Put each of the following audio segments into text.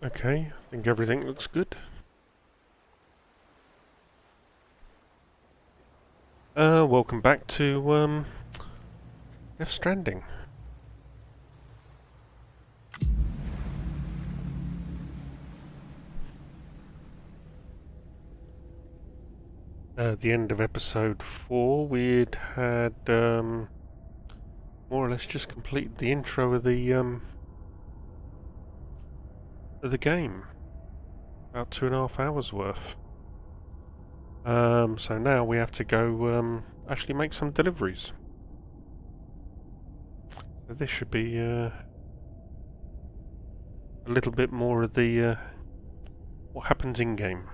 Okay, I think everything looks good. Welcome back to Stranding. At the end of episode 4, we'd had more or less just completed the intro of the game, about 2.5 hours worth. So now we have to go actually make some deliveries. So this should be a little bit more of the what happens in game.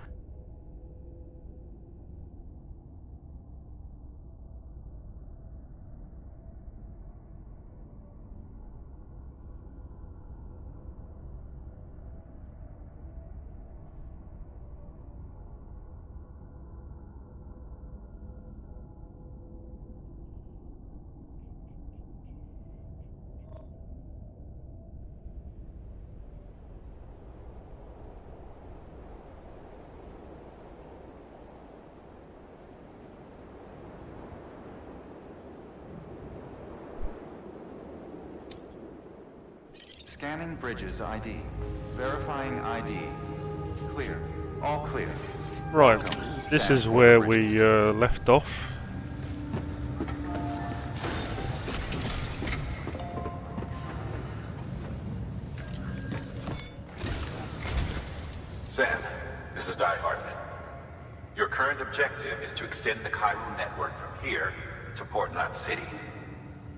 Scanning Bridges ID. Verifying ID. Clear. All clear. Right, Welcome. this Sam is where Bridges. we left off. Sam, this is Di Hartman. Your current objective is to extend the chiral network from here to Port Knot City.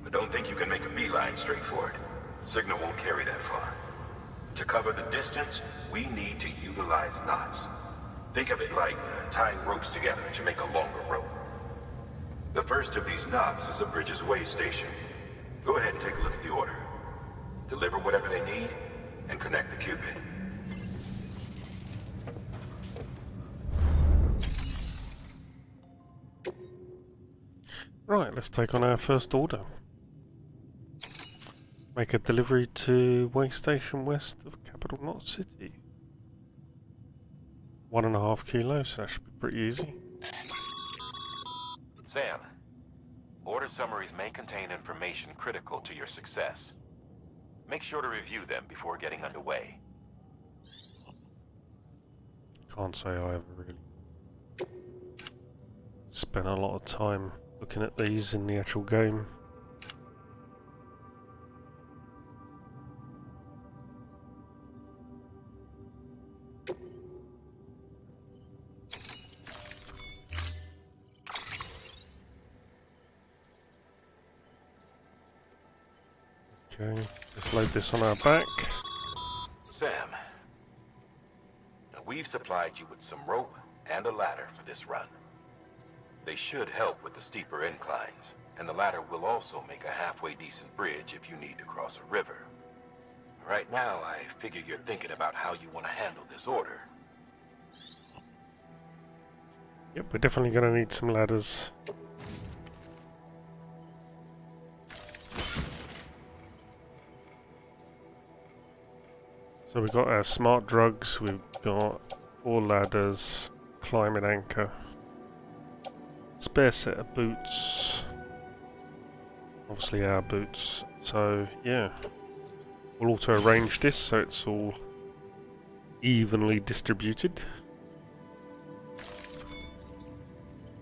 But don't think you can make a beeline straight for it. Signal won't carry that far. To cover the distance, we need to utilize knots. Think of it like tying ropes together to make a longer rope. The first of these knots is a Bridges way station. Go ahead and take a look at the order. Deliver whatever they need, and connect the Cupid. Right, let's take on our first order. Make a delivery to way station west of Capital Knot City. 1.5 kilos, so that should be pretty easy. Sam, order summaries may contain information critical to your success. Make sure to review them before getting underway. Can't say I ever really spent a lot of time looking at these in the actual game. Okay, let's load this on our back. Sam, we've supplied you with some rope and a ladder for this run. They should help with the steeper inclines, and the ladder will also make a halfway decent bridge if you need to cross a river. Right now, I figure you're thinking about how you want to handle this order. Yep, we're definitely going to need some ladders. So we've got our smart drugs, we've got 4 ladders, climbing anchor, spare set of boots, obviously our boots, so yeah. We'll auto arrange this so it's all evenly distributed.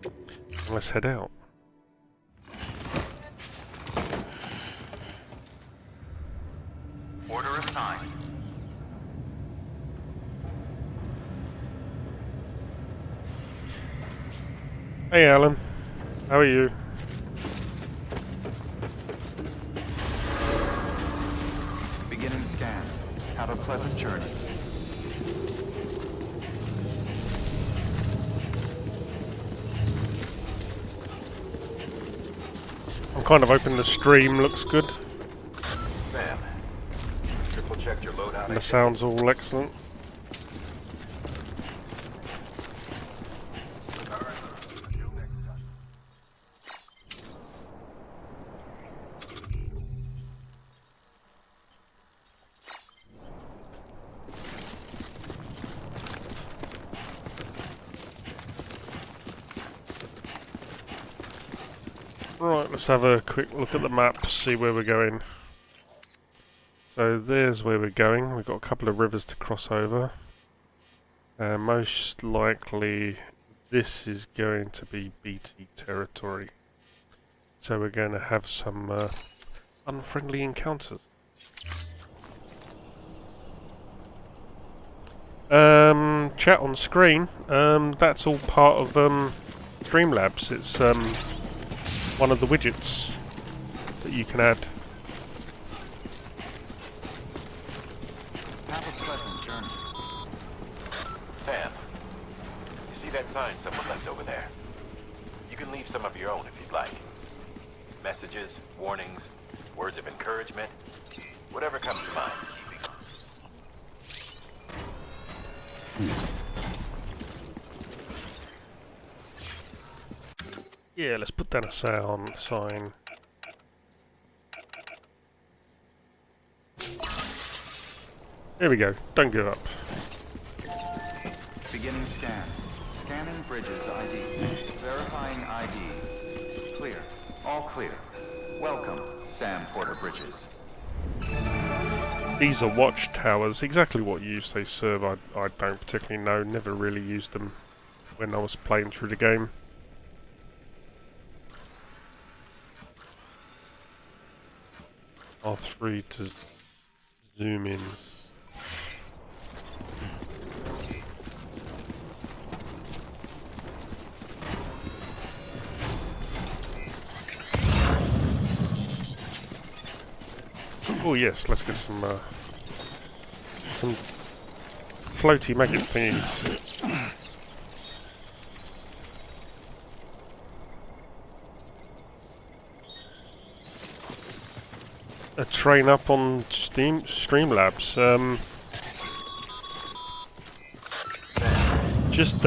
And let's head out. Order assigned. Hey Alan, how are you? Beginning scan. Have a pleasant journey. I'm kind of hoping the stream looks good Sam, triple check your loadout. and the sound's all excellent. Right, let's have a quick look at the map, see where we're going. So there's where we're going. We've got a couple of rivers to cross over. Most likely this is going to be BT territory. So we're going to have some unfriendly encounters. Chat on screen, that's all part of Streamlabs. It's one of the widgets that you can add. Have a pleasant journey. Sam, you see that sign someone left over there? You can leave some of your own if you'd like. Messages, warnings, words of encouragement, whatever comes to mind. Yeah, let's put down a sign. There we go. Don't give up. Beginning scan. Scanning bridges ID. Verifying ID. Clear. All clear. Welcome, Sam Porter Bridges. These are watchtowers. Exactly what use they serve, I don't particularly know. Never really used them when I was playing through the game. R3 to zoom in. Oh yes, let's get some floaty maggot thingies. A train up on Streamlabs. Just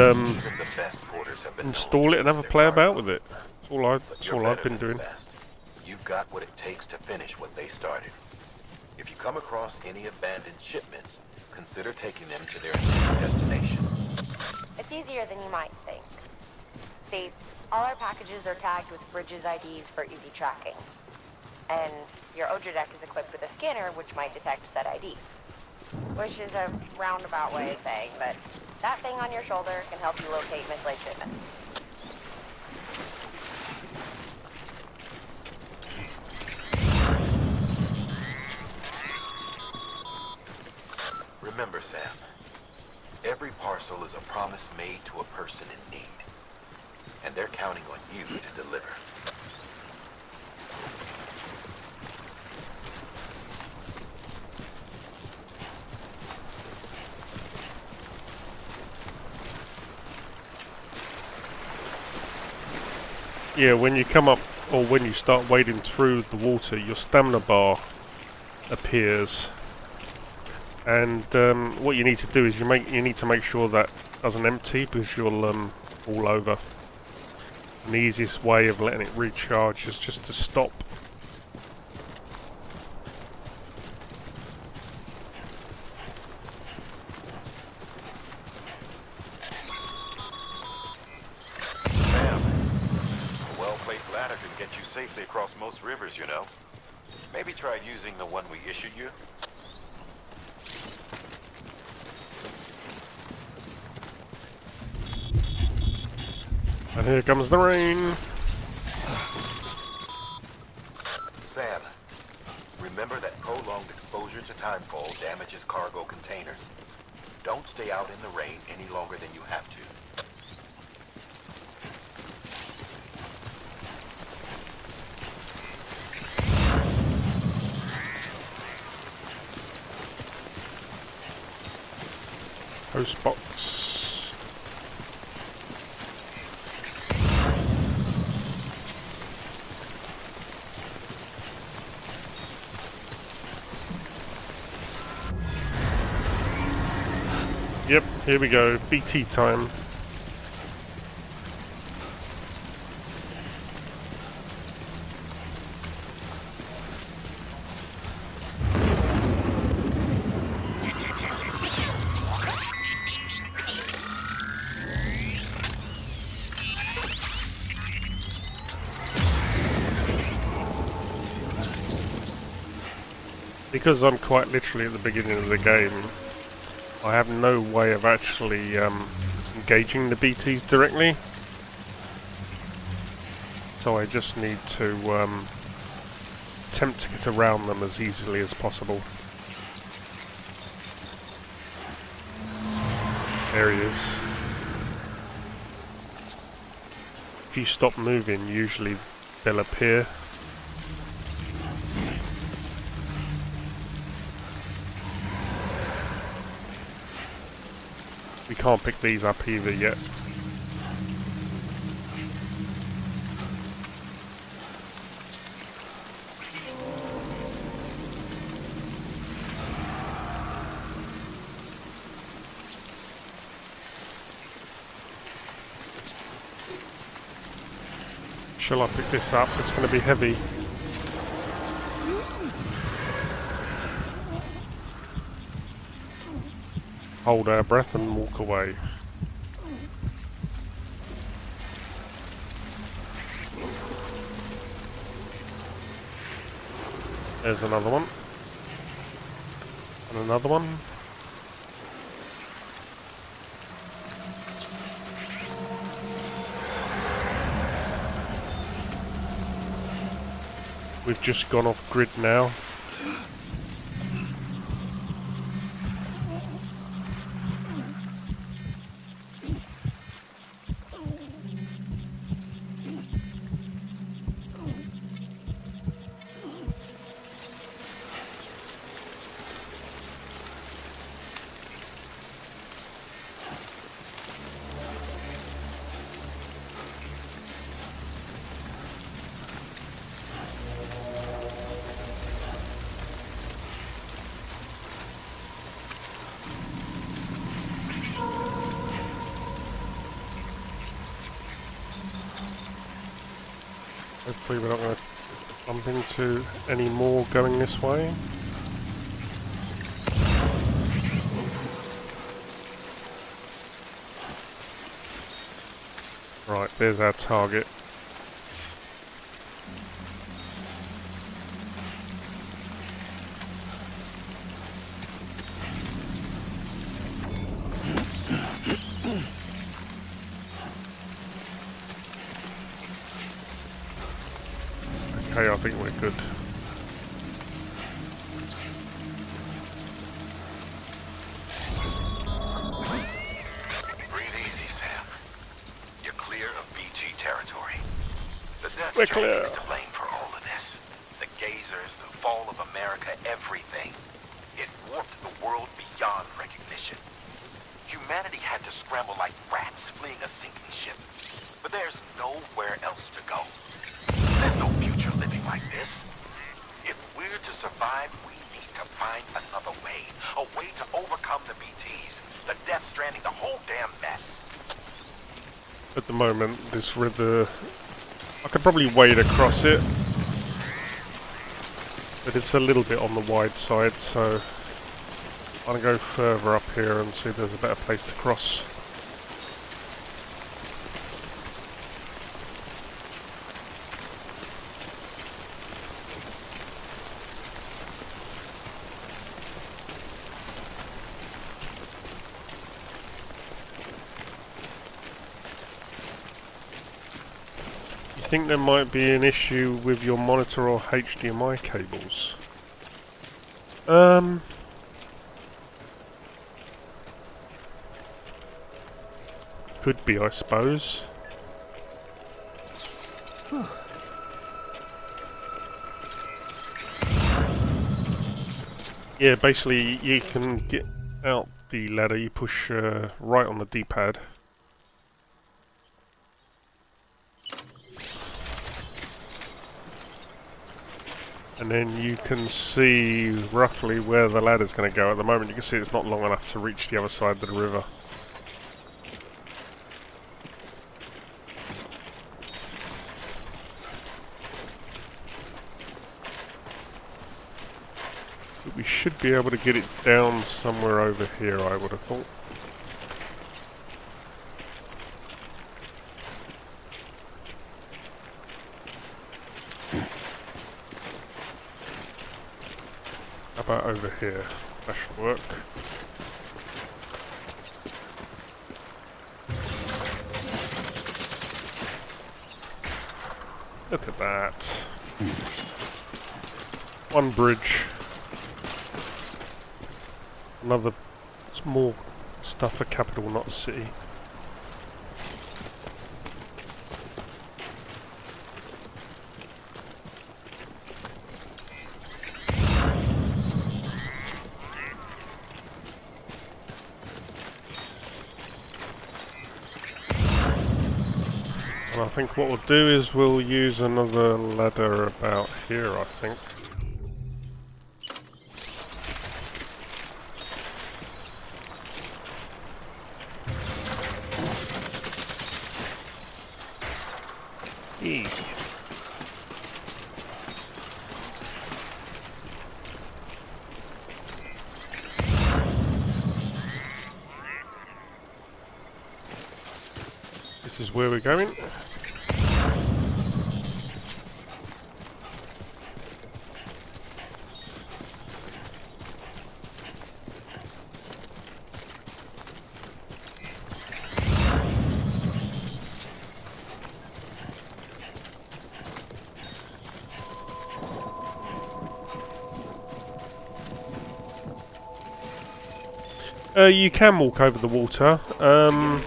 install it and have a play about with it. That's all I've been doing. You've got what it takes to finish what they started. If you come across any abandoned shipments, consider taking them to their destination. It's easier than you might think. See, all our packages are tagged with Bridges IDs for easy tracking. And your Odra deck is equipped with a scanner which might detect said IDs. Which is a roundabout way of saying that that thing on your shoulder can help you locate mislaid shipments. Remember, Sam, every parcel is a promise made to a person in need. And they're counting on you to deliver. Yeah, when you come up, or when you start wading through the water, your stamina bar appears. And what you need to do is you need to make sure that doesn't empty, because you'll fall over. And the easiest way of letting it recharge is just to stop. Sam, a well-placed ladder can get you safely across most rivers, you know. Maybe try using the one we issued you. And here comes the rain. Sam, remember that prolonged exposure to timefall damages cargo containers. Don't stay out in the rain any longer than you have to. Post box. Yep, here we go. BT time. because I'm quite literally at the beginning of the game, I have no way of actually engaging the BTs directly. So I just need to attempt to get around them as easily as possible. There he is. If you stop moving, usually they'll appear. We can't pick these up either yet. Shall I pick this up? It's going to be heavy. Hold our breath and walk away. There's another one. And another one. We've just gone off grid now. Hopefully we're not going to bump into any more going this way. Right, there's our target. Okay, I think we're good. Breathe easy, Sam. You're clear of BG territory. The Death We're clear. Stranding's to blame for all of this. The gazers, the fall of America, everything. It warped the world beyond recognition. Humanity had to scramble like rats fleeing a sinking ship. But there's nowhere else to go. There's no future living like this. If we're to survive, we need to find another way. A way to overcome the BTs, the Death Stranding, the whole damn mess. At the moment, this river, I could probably wade across it, but it's a little bit on the wide side, so I'm going to go further up here and see if there's a better place to cross. I think there might be an issue with your monitor or HDMI cables. Could be, I suppose. Yeah, basically you can get out the ladder, you push right on the D-pad. And then you can see roughly where the ladder's going to go. At the moment you can see it's not long enough to reach the other side of the river. But we should be able to get it down somewhere over here, I would have thought. about over here? That should work. Look at that. One bridge. Another small stuff for capital, not city. And I think what we'll do is we'll use another ladder about here, I think. E. This is where we're going. You can walk over the water, Scanning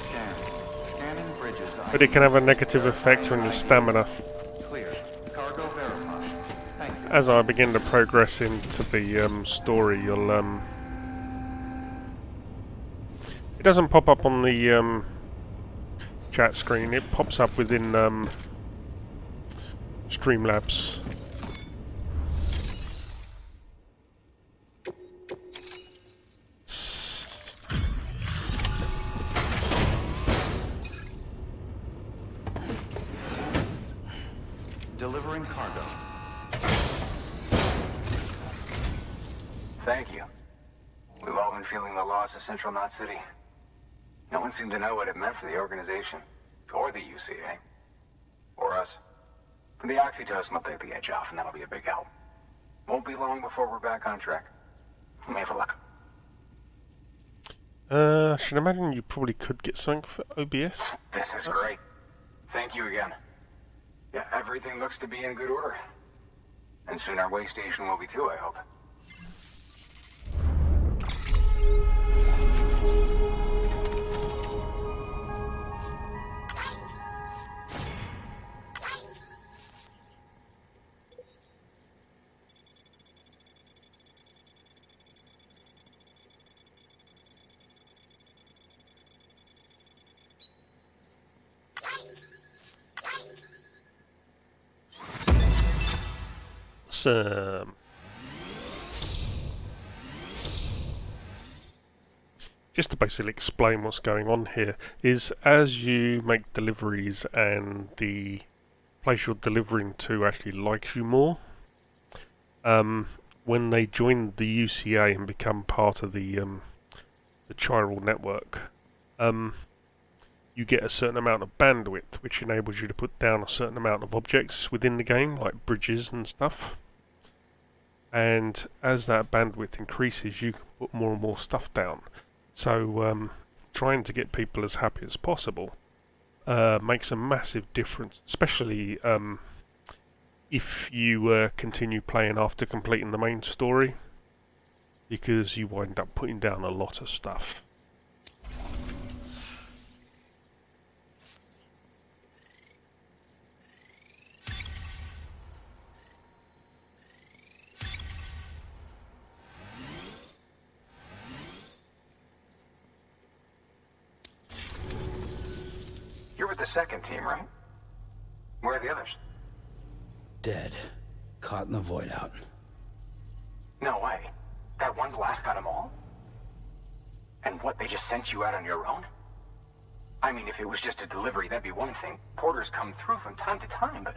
bridges but it can have a negative effect on your stamina. Clear. Cargo verified. Thank you. As I begin to progress into the story, you'll it doesn't pop up on the chat screen. It pops up within Streamlabs. Delivering cargo. Thank you. We've all been feeling the loss of Central Knot City. No one seemed to know what it meant for the organization, or the UCA, or us. The oxytocin will take the edge off, and that'll be a big help. Won't be long before we're back on track. We may have a look. I should imagine you probably could get something for OBS. This is great. Thank you again. Yeah, everything looks to be in good order. And soon our way station will be too, I hope. Just to basically explain what's going on here is as you make deliveries and the place you're delivering to actually likes you more, when they join the UCA and become part of the chiral network, you get a certain amount of bandwidth which enables you to put down a certain amount of objects within the game, like bridges and stuff. And as that bandwidth increases, you can put more and more stuff down. So trying to get people as happy as possible makes a massive difference, especially if you continue playing after completing the main story, because you wind up putting down a lot of stuff. You're with the second team, right? Where are the others? Dead. Caught in the void out. No way. That one blast got them all? And what, they just sent you out on your own? I mean, if it was just a delivery, that'd be one thing. Porters come through from time to time, but...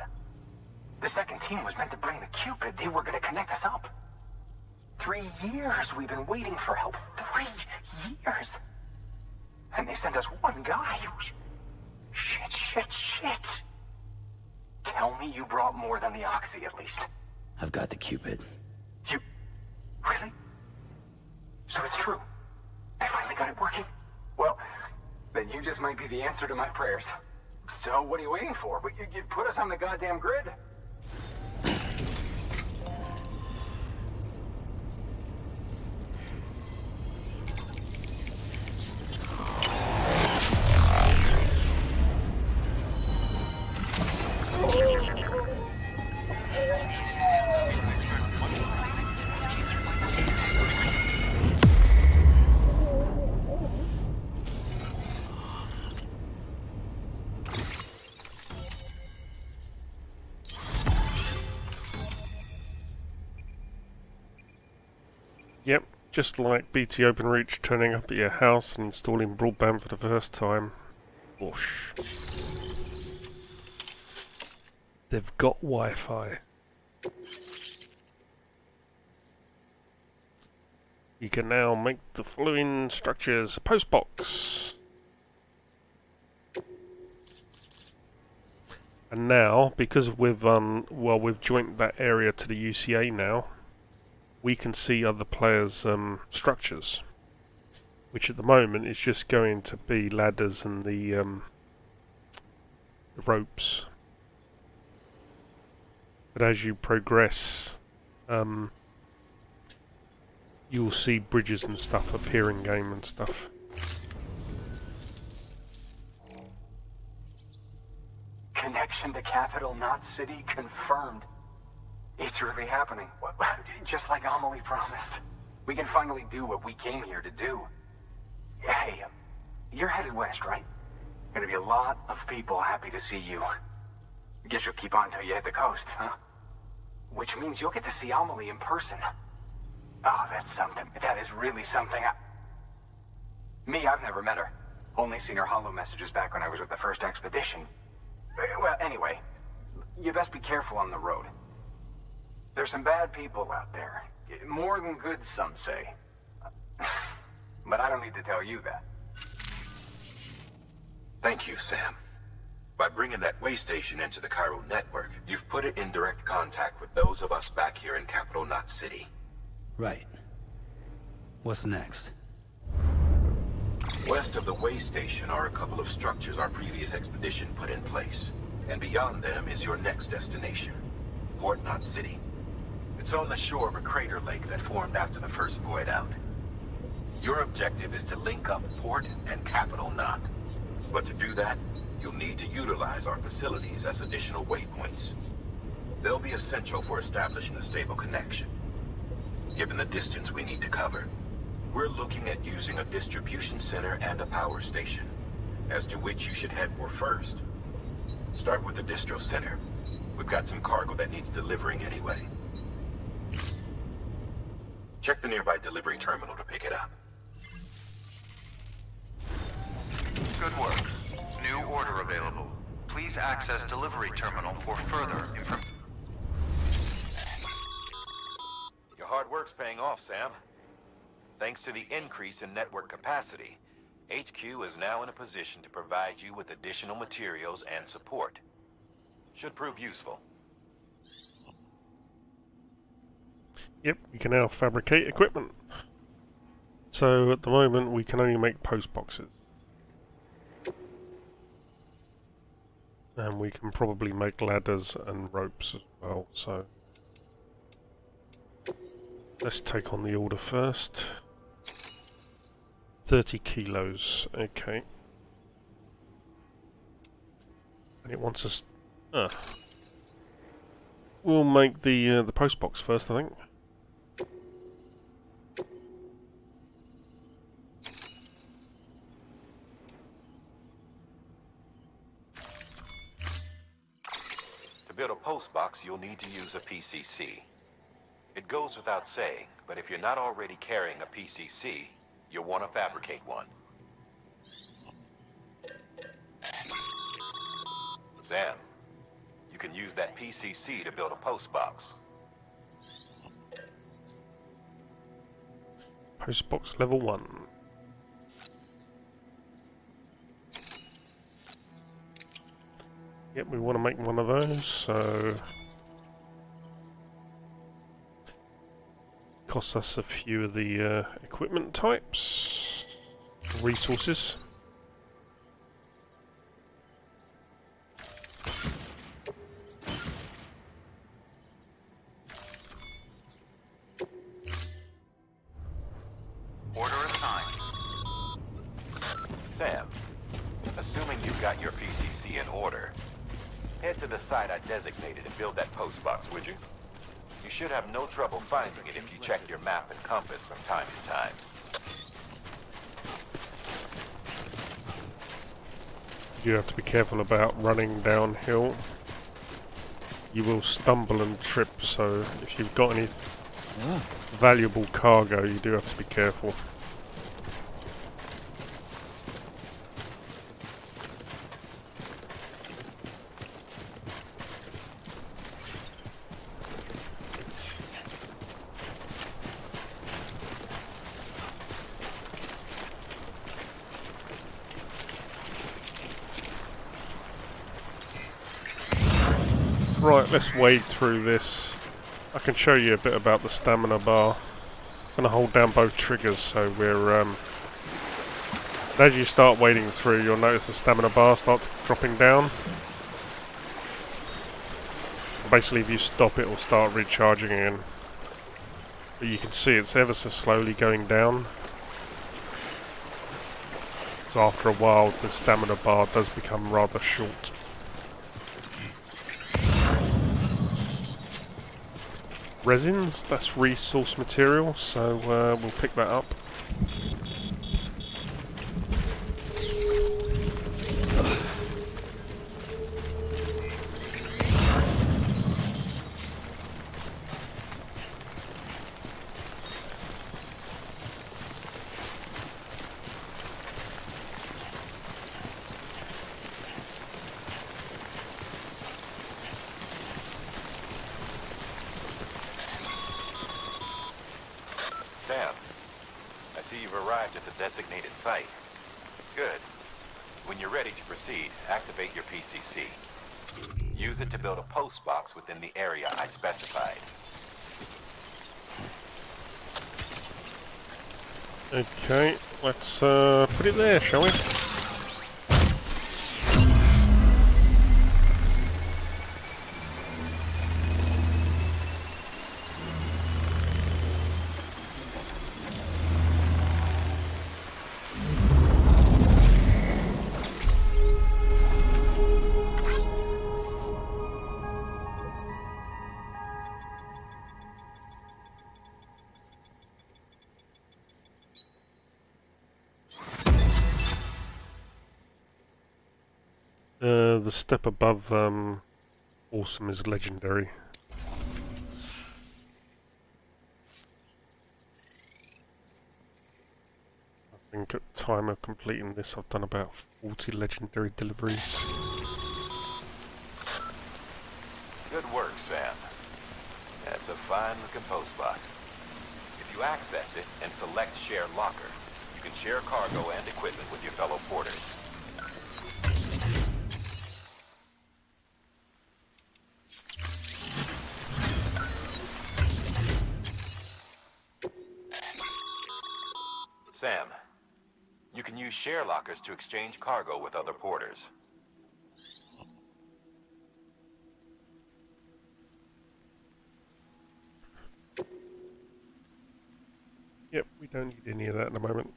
The second team was meant to bring the Cupid. They were gonna connect us up. 3 years we've been waiting for help. 3 years! And they sent us one guy who's... Shit. Tell me you brought more than the Oxy, at least. I've got the Cupid. You... Really? So it's true. They finally got it working? Well, then you just might be the answer to my prayers. So what are you waiting for? You put us on the goddamn grid. Yep, just like BT OpenReach turning up at your house and installing broadband for the first time. Whoosh. They've got Wi-Fi. You can now make the following structures a postbox. And now, because we've joined that area to the UCA now, we can see other players' structures, which at the moment is just going to be ladders and the ropes. But as you progress, you'll see bridges and stuff appear in game and stuff. Connection to capital, not city, confirmed. It's really happening. Just like Amelie promised. We can finally do what we came here to do. Hey, you're headed west, right? Gonna be a lot of people happy to see you. Guess you'll keep on till you hit the coast, huh? Which means you'll get to see Amelie in person. Oh, that's something. That is really something. Me, I've never met her. Only seen her holo messages back when I was with the first expedition. Well, anyway, you best be careful on the road. There's some bad people out there. More than good, some say. But I don't need to tell you that. Thank you, Sam. By bringing that way station into the Cairo network, you've put it in direct contact with those of us back here in Capital Knot City. Right. What's next? West of the way station are a couple of structures our previous expedition put in place. And beyond them is your next destination, Port Knot City. It's on the shore of a crater lake that formed after the first void out. Your objective is to link up Port and Capital Knot. But to do that, you'll need to utilize our facilities as additional waypoints. They'll be essential for establishing a stable connection. Given the distance we need to cover, we're looking at using a distribution center and a power station, as to which you should head for first. Start with the distro center. We've got some cargo that needs delivering anyway. Check the nearby delivery terminal to pick it up. Good work. New order available. Please access delivery terminal for further information. Your hard work's paying off, Sam. Thanks to the increase in network capacity, HQ is now in a position to provide you with additional materials and support. Should prove useful. Yep, you can now fabricate equipment. So at the moment we can only make post boxes. And we can probably make ladders and ropes as well, so let's take on the order first. 30 kilos, okay. And it wants us... We'll make the post box first, I think. To build a post box, you'll need to use a PCC. It goes without saying, but if you're not already carrying a PCC, you'll want to fabricate one. Sam, you can use that PCC to build a post box. Post box level 1. Yep, we want to make one of those, so costs us a few of the equipment types, resources. Order assigned. Sam, assuming you've got your PCC in order, head to the site I designated and build that post box, would you? You should have no trouble finding it if you check your map and compass from time to time. You have to be careful about running downhill. You will stumble and trip, so if you've got any valuable cargo, you do have to be careful. Right, let's wade through this. I can show you a bit about the stamina bar. I'm going to hold down both triggers so we're... as you start wading through, you'll notice the stamina bar starts dropping down. Basically, if you stop, it will start recharging again. But you can see it's ever so slowly going down. So after a while, the stamina bar does become rather short. Resins, that's resource material, so we'll pick that up. Sam, I see you've arrived at the designated site. Good. When you're ready to proceed, activate your PCC. Use it to build a post box within the area I specified. Okay, let's put it there, shall we? The step above awesome is legendary. I think at the time of completing this I've done about 40 legendary deliveries. Good work, Sam. That's a fine looking post box. If you access it and select Share Locker, you can share cargo and equipment with your fellow porters. Sam, you can use share lockers to exchange cargo with other porters. Yep, we don't need any of that at the moment.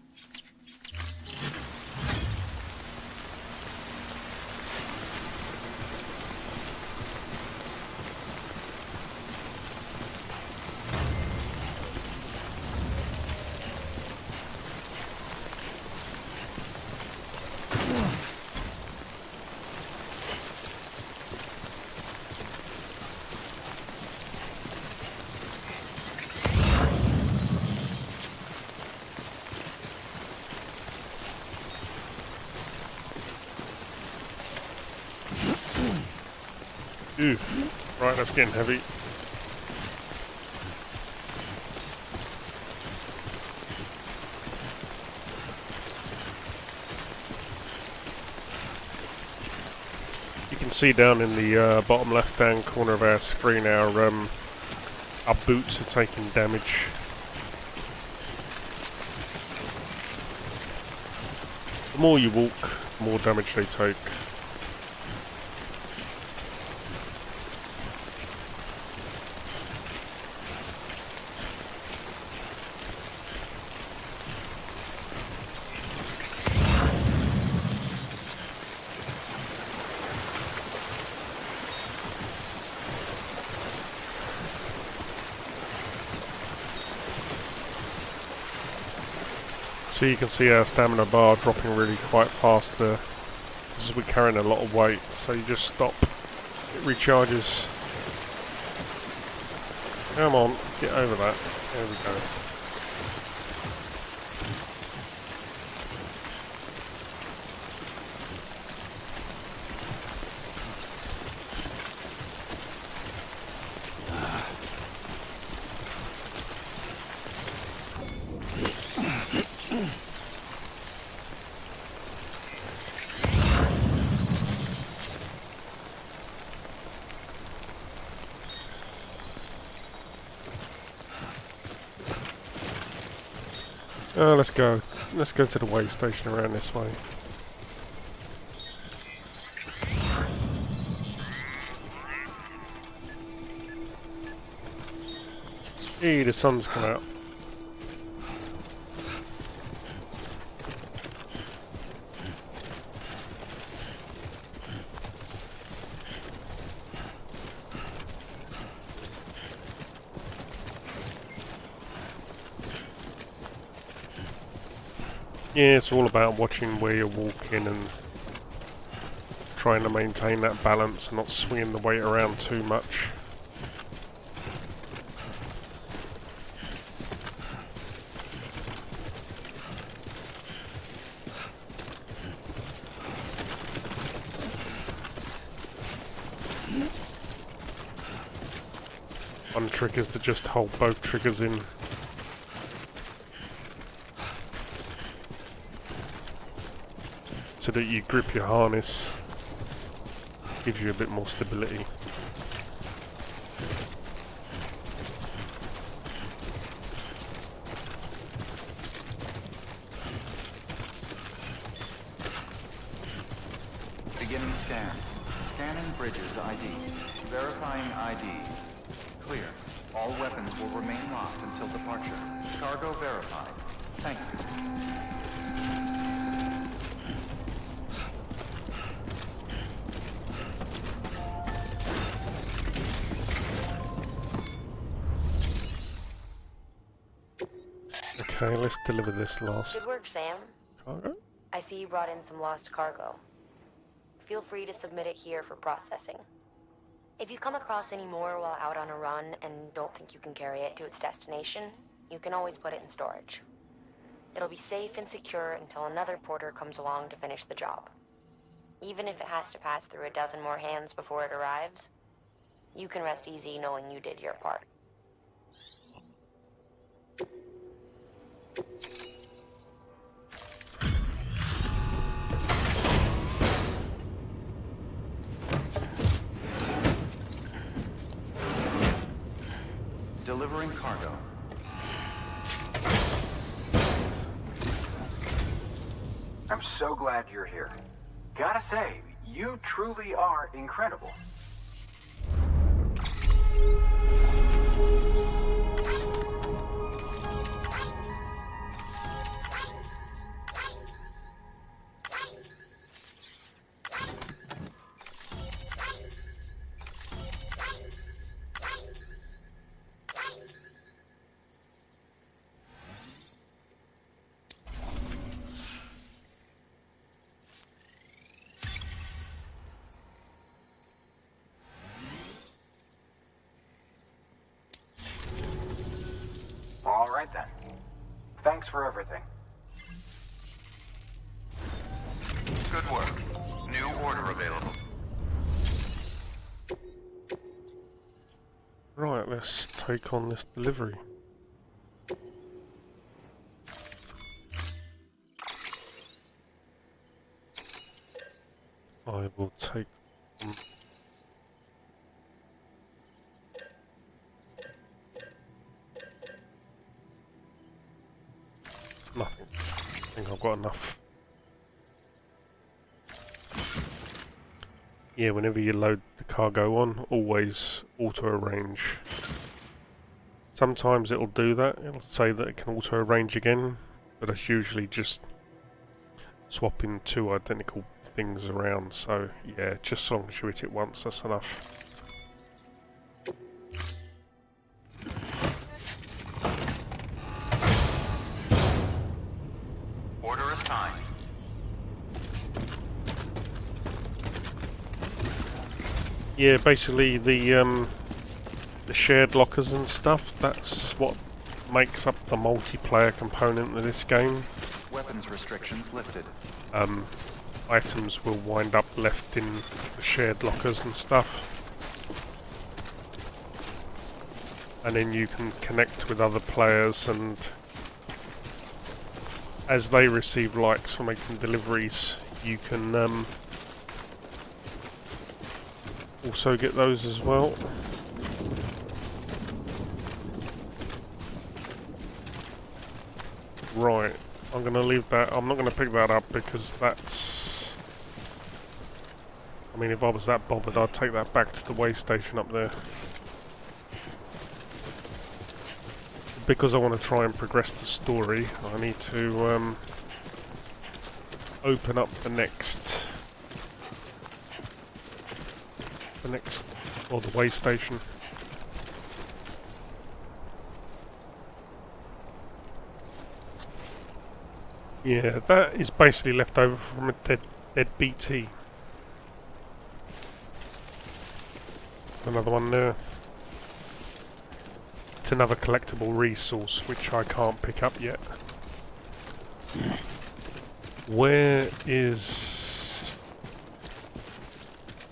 Ooh, right, that's getting heavy. You can see down in the bottom left-hand corner of our screen, our boots are taking damage. The more you walk, the more damage they take. So you can see our stamina bar dropping really quite fast there. Because we're carrying a lot of weight, so you just stop, it recharges. Come on, get over that. There we go. Let's go. Let's go to the way station around this way. Hey, the sun's come out. Yeah, it's all about watching where you're walking and trying to maintain that balance and not swinging the weight around too much. One trick is to just hold both triggers in. So that you grip your harness, gives you a bit more stability. Beginning scan. Scanning bridges ID. Verifying ID. Clear. All weapons will remain locked until departure. Cargo verified. Thank you. Okay, let's deliver this last Good work, Sam. cargo. I see you brought in some lost cargo. Feel free to submit it here for processing. If you come across any more while out on a run and don't think you can carry it to its destination, you can always put it in storage. It'll be safe and secure until another porter comes along to finish the job. Even if it has to pass through a dozen more hands before it arrives, you can rest easy knowing you did your part. Delivering cargo. I'm so glad you're here. Gotta say, you truly are incredible. All right then. Thanks for everything. Good work. New order available. Right, let's take on this delivery. I will take on nothing. I think I've got enough. Yeah, whenever you load the cargo on, always auto-arrange. Sometimes it'll do that, it'll say that it can auto-arrange again, but it's usually just swapping two identical things around, so yeah, just as long as you hit it once, that's enough. Order assigned. Yeah, basically the shared lockers and stuff, that's what makes up the multiplayer component of this game. Weapons restrictions lifted. Items will wind up left in the shared lockers and stuff. And then you can connect with other players, and as they receive likes for making deliveries, you can also get those as well. Right, I'm going to leave that. I'm not going to pick that up because that's... I mean, if I was that bothered, I'd take that back to the way station up there. Because I want to try and progress the story, I need to open up the next, or the way station. Yeah, that is basically left over from a dead BT. Another one there. It's another collectible resource which I can't pick up yet. Where is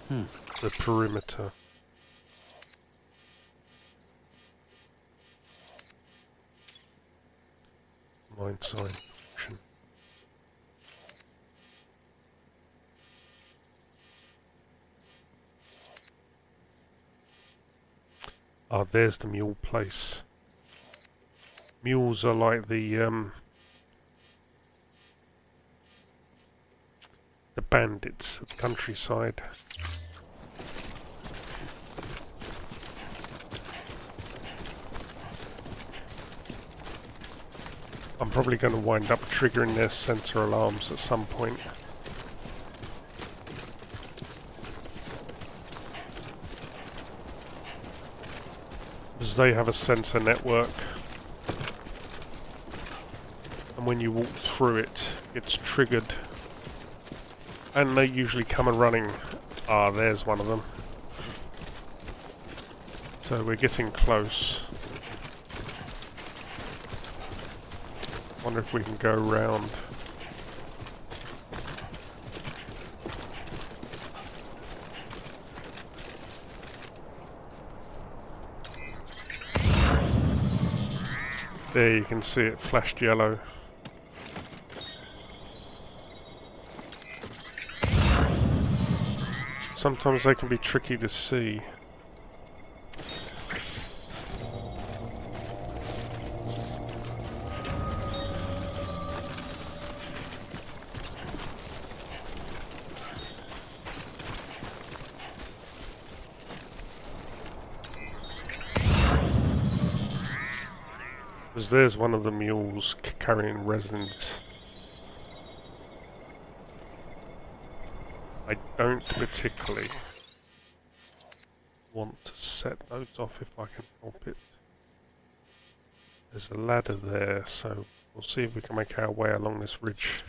the perimeter? Mine sign. Ah, there's the mule place. Mules are like the bandits of the countryside. I'm probably going to wind up triggering their sensor alarms at some point. Because they have a sensor network, and when you walk through it, it's triggered, and they usually come a running. Ah, there's one of them. So we're getting close. Wonder if we can go round. There you can see it flashed yellow. Sometimes they can be tricky to see. Because there's one of the mules carrying resins. I don't particularly want to set those off if I can help it. There's a ladder there, so we'll see if we can make our way along this ridge.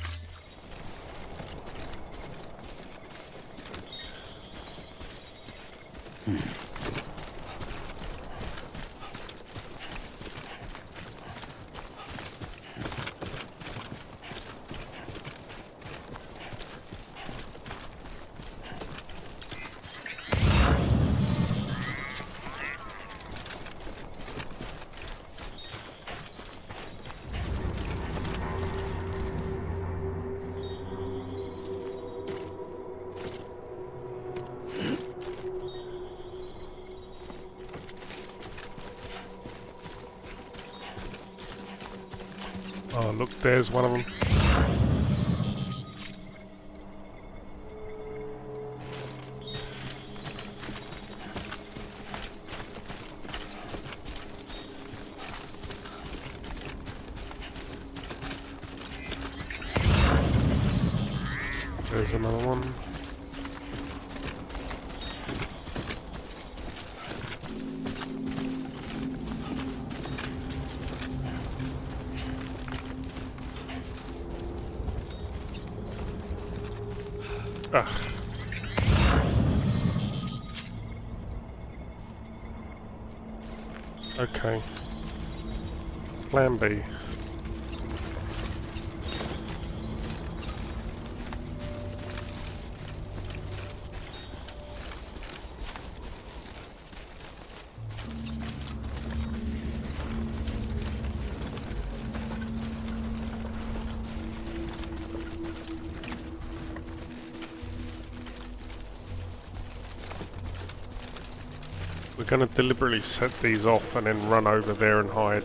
Oh, look, there's one of them. There's another one. Ah. Okay. Plan B. We're going to deliberately set these off and then run over there and hide.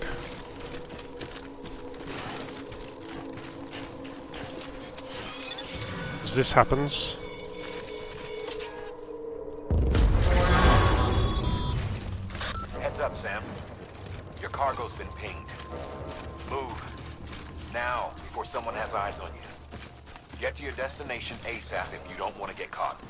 As this happens... Heads up, Sam. Your cargo's been pinged. Move. Now, before someone has eyes on you. Get to your destination ASAP if you don't want to get caught.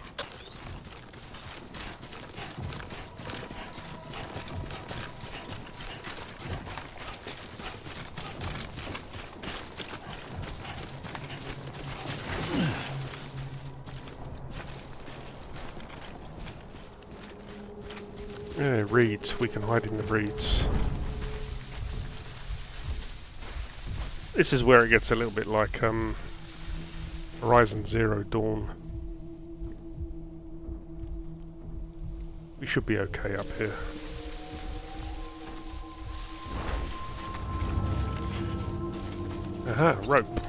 Yeah, reeds. We can hide in the reeds. This is where it gets a little bit like Horizon Zero Dawn. We should be okay up here. Aha, rope.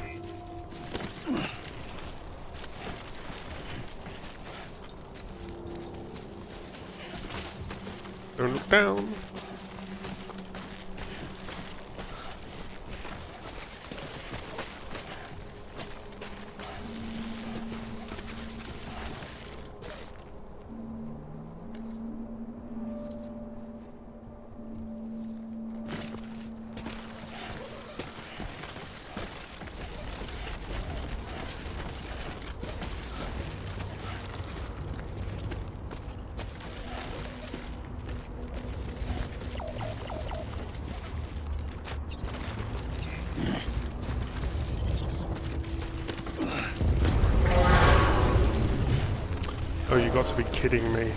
Don't look down. Oh, you got to be kidding me.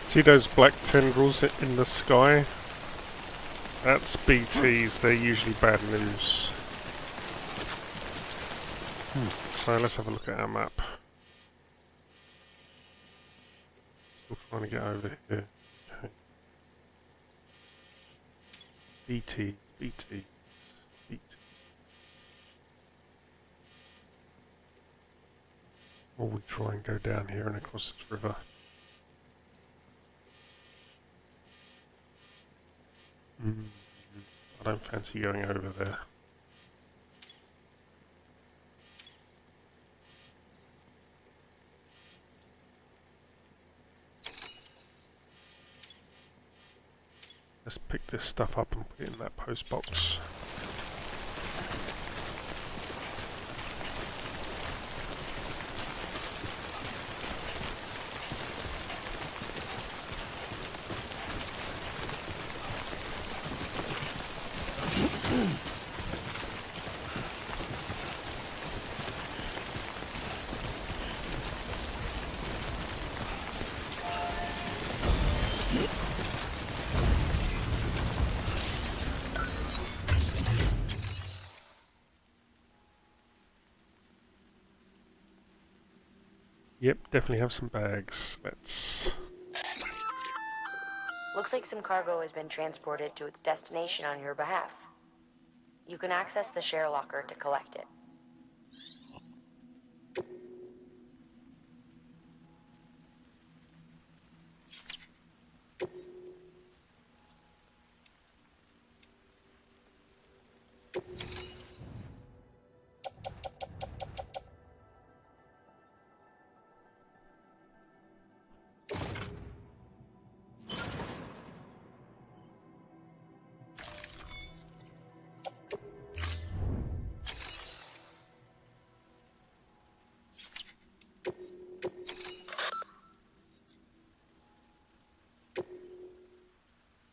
See those black tendrils in the sky? That's BTs, they're usually bad news. So let's have a look at our map. Still trying to get over here. Okay. BT. Or we try and go down here and across this river. I don't fancy going over there. Let's pick this stuff up and put it in that post box. Yep, definitely have some bags. Let's... Looks like some cargo has been transported to its destination on your behalf. You can access the share locker to collect it.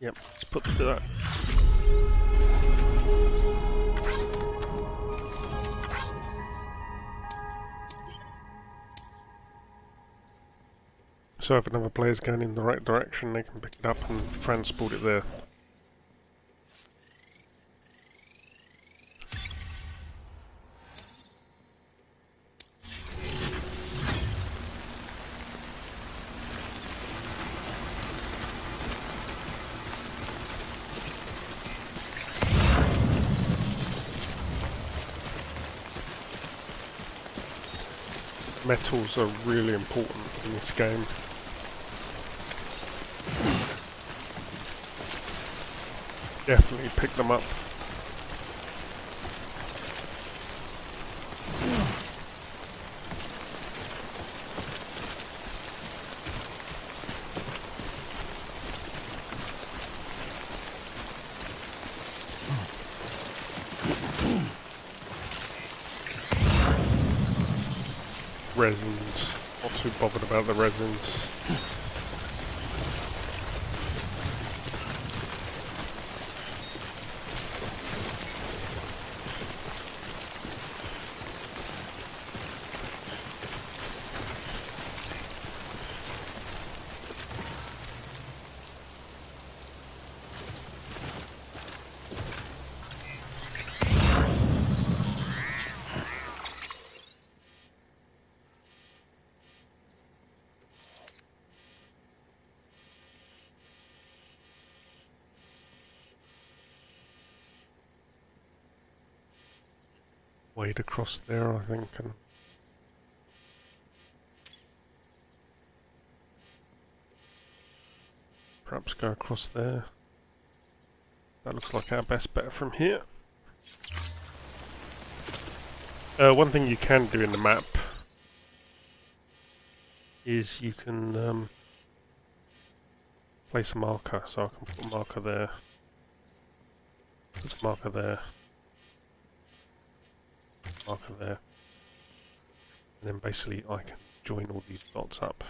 Yep, let's put that. So if another player's going in the right direction, they can pick it up and transport it there. Metals are really important in this game. Definitely pick them up. Resins. Not too bothered about the resins. Wade across there, I think, and perhaps go across there. That looks like our best bet from here. One thing you can do in the map is you can place a marker, so I can put a marker there. Put a marker there. Marker there, and then basically I can join all these dots up.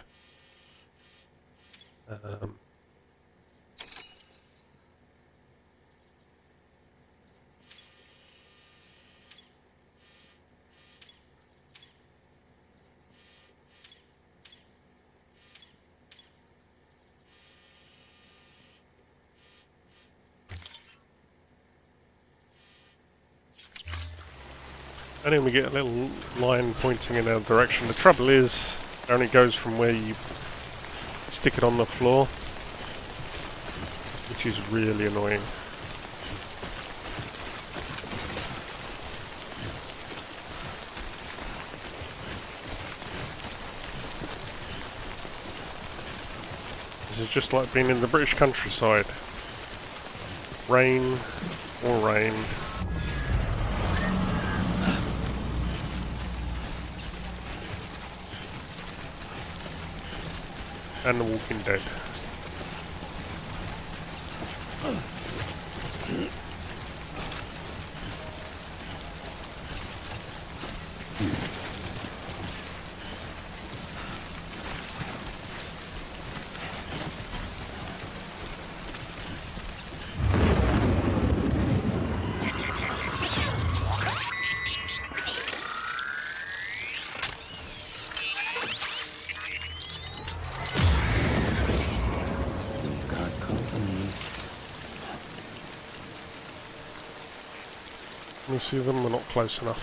And then we get a little line pointing in our direction. The trouble is, it only goes from where you stick it on the floor, which is really annoying. This is just like being in the British countryside. Rain or rain. And The Walking Dead. Can you see them? We're not close enough.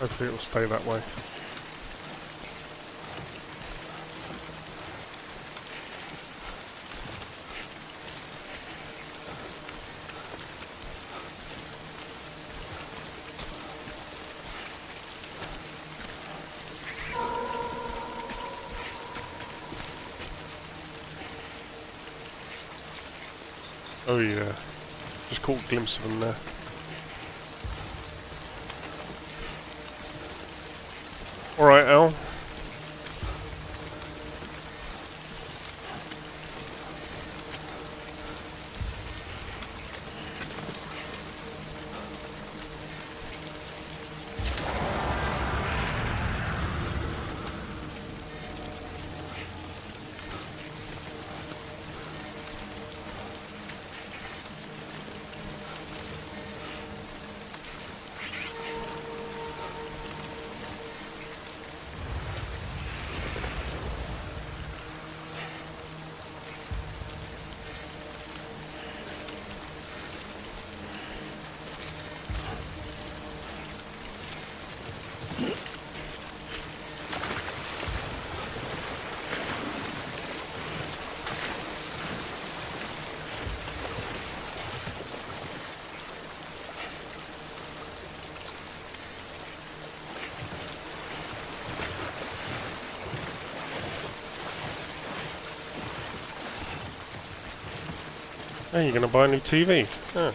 Hopefully it'll stay that way. Oh yeah, just caught a glimpse of them there. Alright, Al. Hey, you're gonna buy a new TV? Huh.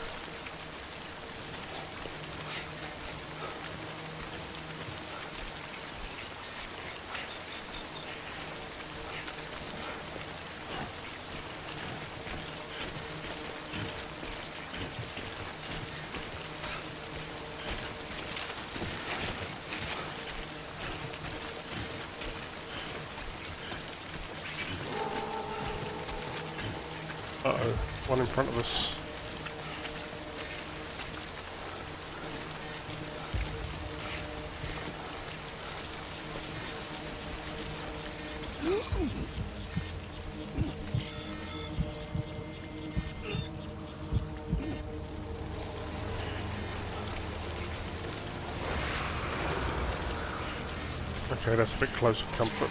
Uh-oh, one in front of us. Okay, that's a bit close for comfort.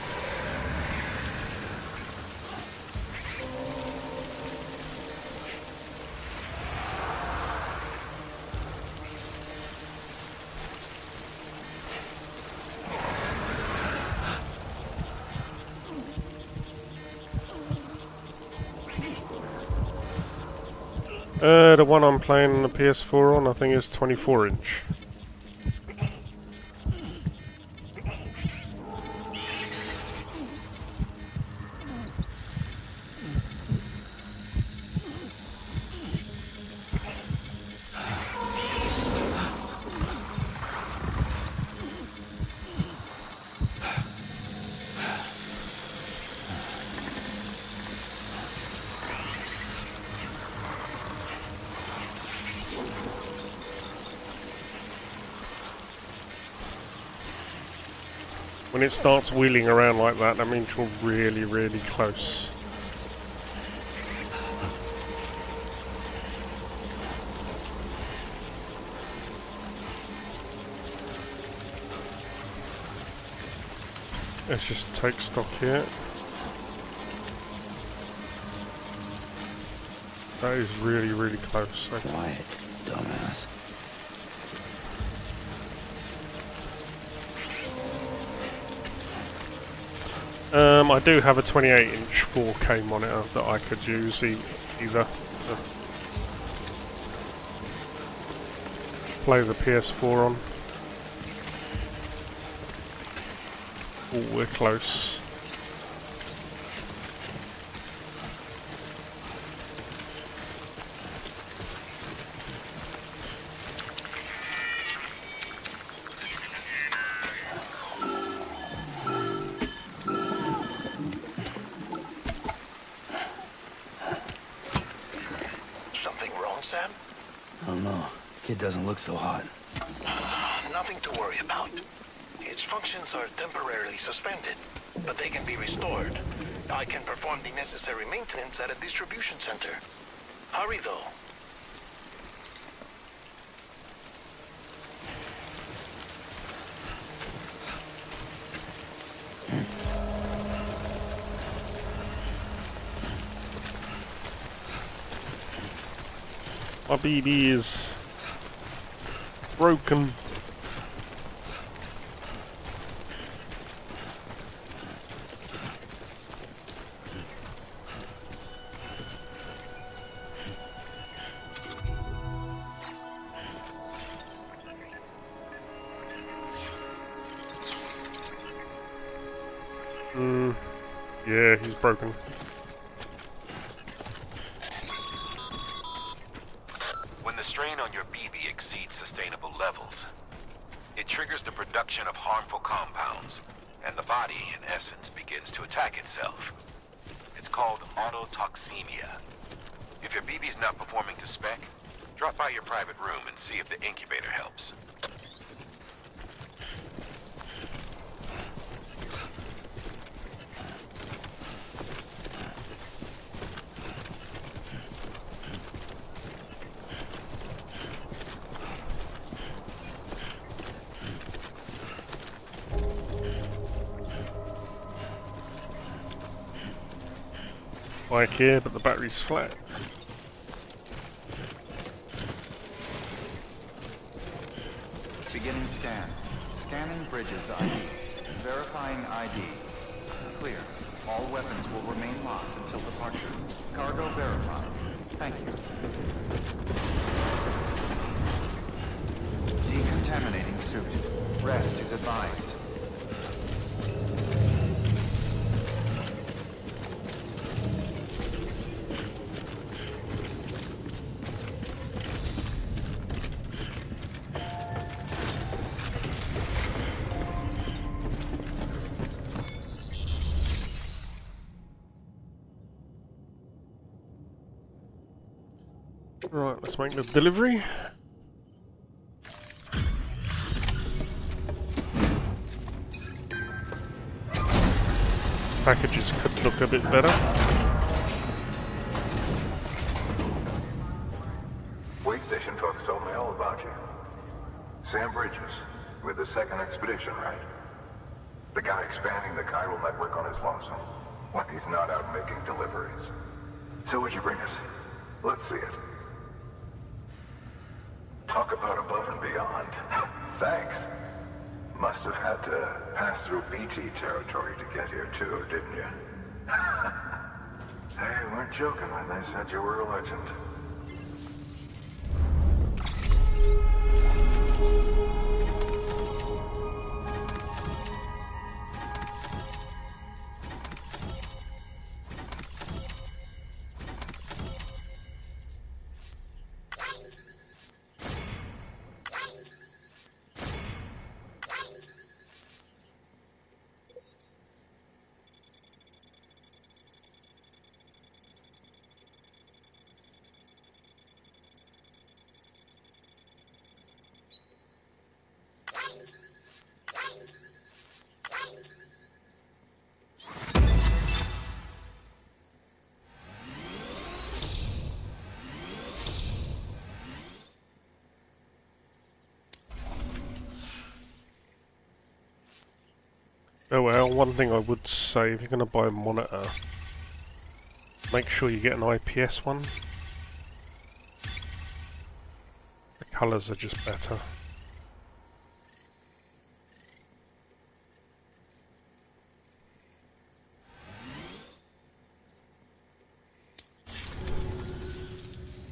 The one I'm playing on the PS4 on, I think is 24-inch. When it starts wheeling around like that, that means you're really, really close. Let's just take stock here. That is really, really close. Okay. Quiet, dumbass. I do have a 28-inch 4K monitor that I could use either to play the PS4 on. Oh, we're close. Sam? I don't know. Kid doesn't look so hot. Nothing to worry about. Its functions are temporarily suspended, but they can be restored. I can perform the necessary maintenance at a distribution center. Hurry, though. My BB is broken. Yeah, he's broken. When the strain on your BB exceeds sustainable levels, it triggers the production of harmful compounds, and the body, in essence, begins to attack itself. It's called autotoxemia. If your BB's not performing to spec, drop by your private room and see if the incubator helps. Bike here, but the battery's flat. Beginning scan. Scanning bridges ID. Verifying ID. Clear. All weapons will remain locked until departure. Cargo verified. Thank you. Decontaminating suit. Rest is advised. Right, let's make the delivery. Packages could look a bit better. Wait station folks told me all about you. Sam Bridges, with the second expedition, right? The guy expanding the chiral network on his lonesome. When he's not out making deliveries. So what'd you bring us? Let's see it. Talk about above and beyond. Thanks. Must have had to pass through BT territory to get here too, didn't you? They weren't joking when they said you were a legend. Oh well, one thing I would say, if you're going to buy a monitor, make sure you get an IPS one. The colours are just better.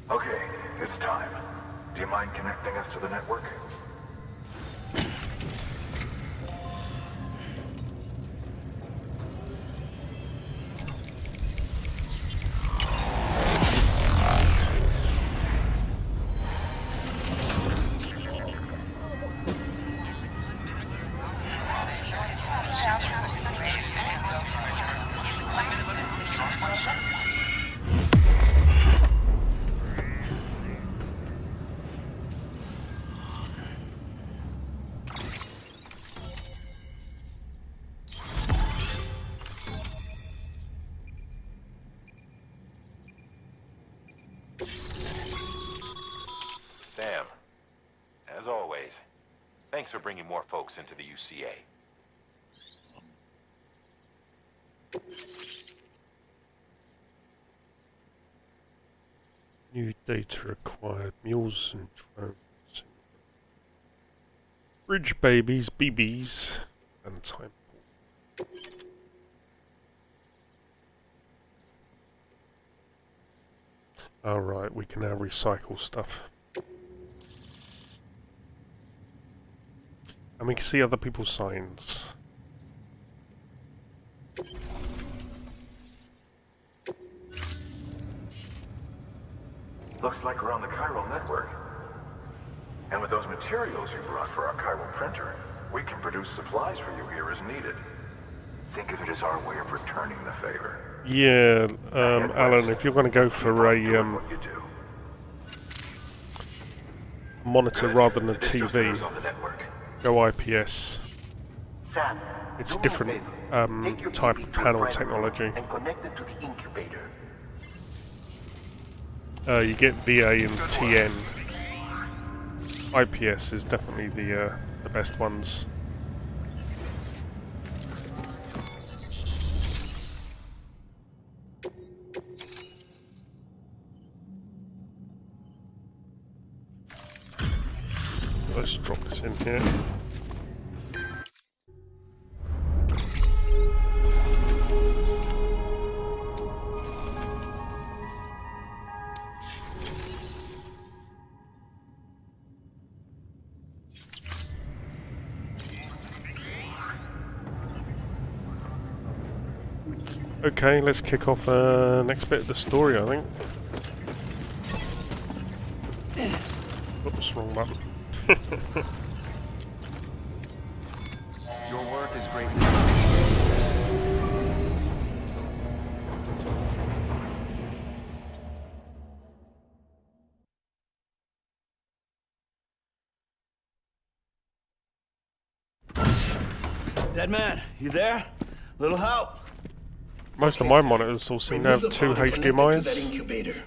Okay, it's time. Do you mind connecting us to the network? Sam, as always, thanks for bringing more folks into the UCA. New data required. Mules and drones. Bridge babies, BBs, and time. Alright, we can now recycle stuff. And we can see other people's signs. Looks like we're on the chiral network. And with those materials you brought for our chiral printer, we can produce supplies for you here as needed. Think of it as our way of returning the favor. Yeah, Alan, if you're going to go for What a you do. monitor Good. rather than a The distro TV, center's on the network. go IPS. Sam, It's do me a different favor. Take your type BB of to a panel private technology. room and connect it to the incubator. You get VA and TN. IPS is definitely the best ones. Let's drop this in here. Okay, let's kick off next bit of the story, I think. Oops, wrong button. Your work is greatly appreciated. Dead man, you there? Little help? Most of my monitors all seem to have two HDMIs Incubator.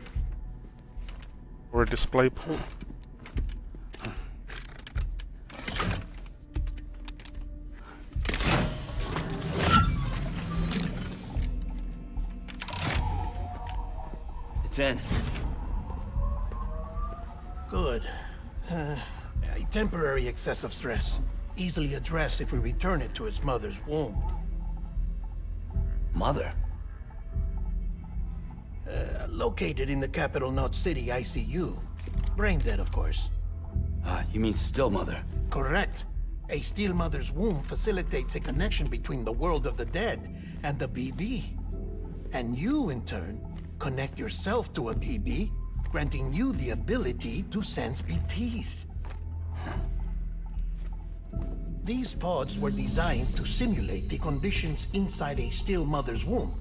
or a display port. It's in. Good. A temporary excessive stress. Easily addressed if we return it to its mother's womb. Mother? Located in the capital Knot City ICU. Brain dead, of course. You mean still mother? Correct. A steel mother's womb facilitates a connection between the world of the dead and the BB. And you, in turn, connect yourself to a BB, granting you the ability to sense BTs. These pods were designed to simulate the conditions inside a still mother's womb.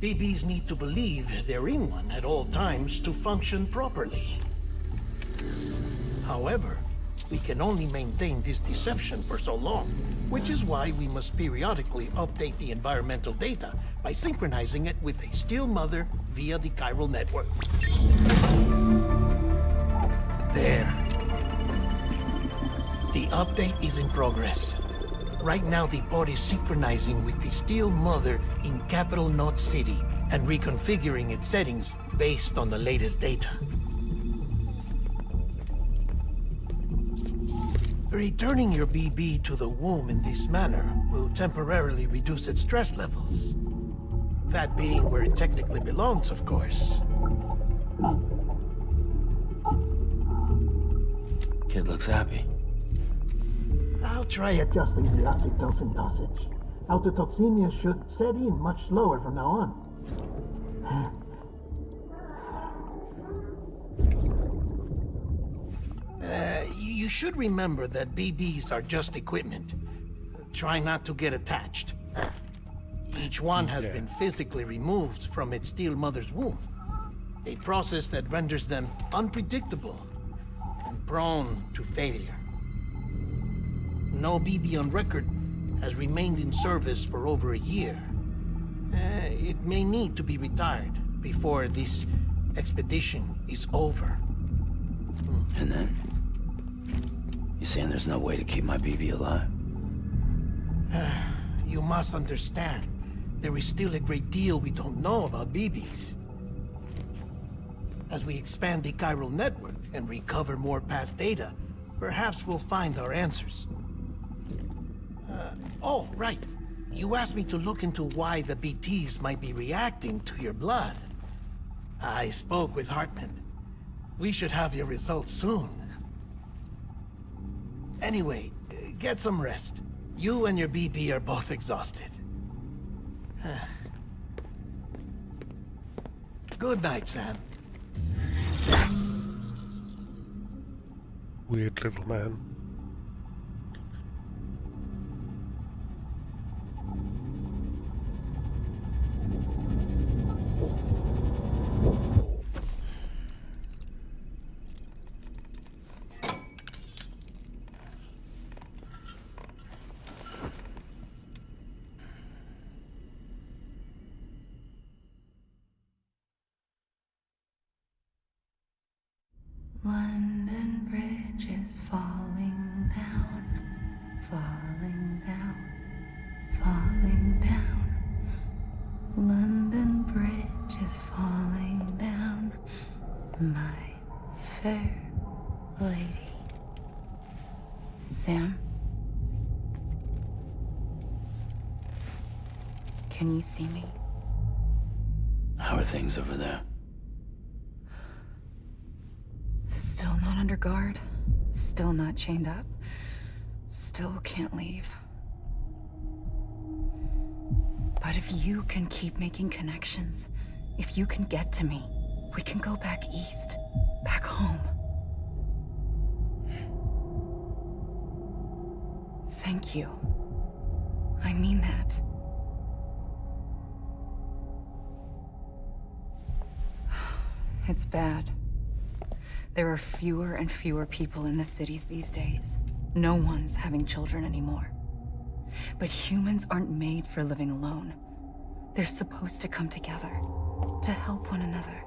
BBs need to believe they're in one at all times to function properly. However, we can only maintain this deception for so long, which is why we must periodically update the environmental data by synchronizing it with a still mother via the chiral network. There. The update is in progress. Right now, the pod is synchronizing with the Steel Mother in Capital Knot City and reconfiguring its settings based on the latest data. Returning your BB to the womb in this manner will temporarily reduce its stress levels. That being where it technically belongs, of course. Kid looks happy. I'll try adjusting the oxytocin dosage. Autotoxemia should set in much slower from now on. You should remember that BBs are just equipment. Try not to get attached. Each one has been physically removed from its steel mother's womb. A process that renders them unpredictable and prone to failure. No BB on record has remained in service for over a year. It may need to be retired before this expedition is over. And then? You saying there's no way to keep my BB alive? You must understand, there is still a great deal we don't know about BBs. As we expand the chiral network and recover more past data, perhaps we'll find our answers. Oh, right. You asked me to look into why the BTs might be reacting to your blood. I spoke with Hartman. We should have your results soon. Anyway, get some rest. You and your BP are both exhausted. Good night, Sam. Weird little man. London Bridge is falling down, falling down, falling down. London Bridge is falling down, my fair lady. Sam? Can you see me? How are things over there? Still not under guard, still not chained up, still can't leave. But if you can keep making connections, if you can get to me, we can go back east, back home. Thank you. I mean that. It's bad. There are fewer and fewer people in the cities these days. No one's having children anymore. But humans aren't made for living alone. They're supposed to come together, to help one another.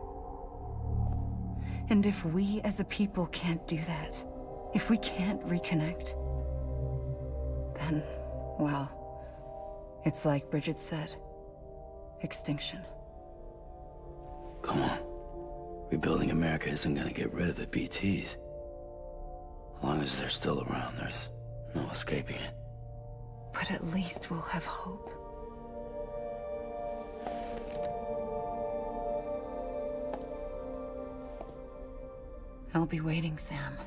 And if we as a people can't do that, if we can't reconnect, then, well, it's like Bridget said, extinction. Come on. Rebuilding America isn't gonna get rid of the BTs. As long as they're still around, there's no escaping it. But at least we'll have hope. I'll be waiting, Sam.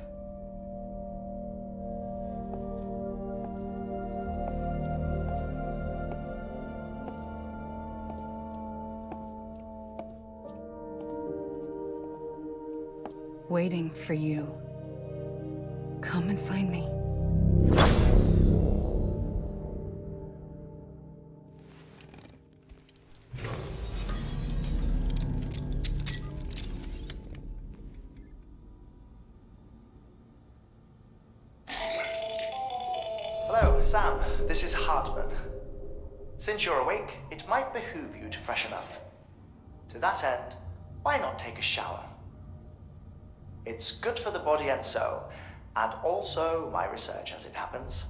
Waiting for you. Come and find me. Hello, Sam. This is Hartman. Since you're awake, it might behoove you to freshen up. To that end, why not take a shower? It's good for the body and soul, and also my research as it happens.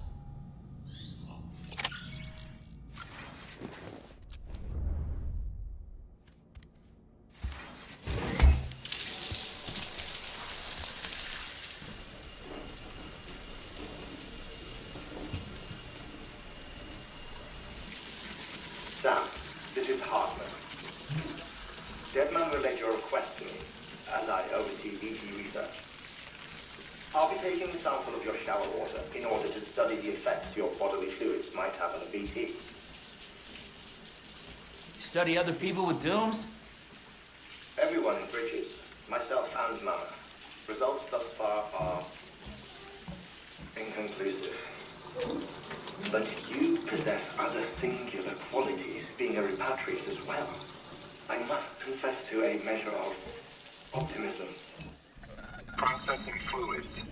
Sam, this is Hartman. Deadman relayed your request to me, as I oversee BT research. I'll be taking a sample of your shower water in order to study the effects your bodily fluids might have on a BT. Study other people with dooms? Everyone in Bridges, myself and Mama. Results thus far are inconclusive. But you possess other singular qualities, being a repatriate as well. I must confess to a measure of optimism. Processing fluids.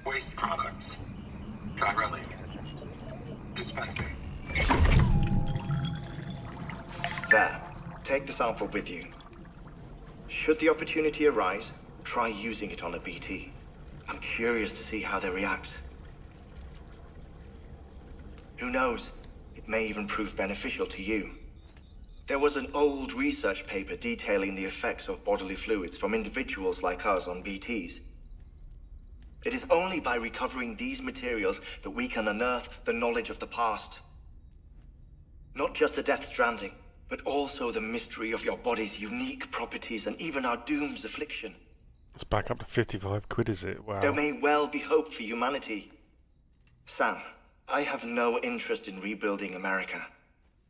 Waste products. Chirelli. Dispensing. There. Take the sample with you. Should the opportunity arise, try using it on a BT. I'm curious to see how they react. Who knows? It may even prove beneficial to you. There was an old research paper detailing the effects of bodily fluids from individuals like us on BTs. It is only by recovering these materials that we can unearth the knowledge of the past. Not just the Death Stranding, but also the mystery of your body's unique properties and even our doom's affliction. It's back up to 55 quid, is it? Wow. There may well be hope for humanity. Sam, I have no interest in rebuilding America.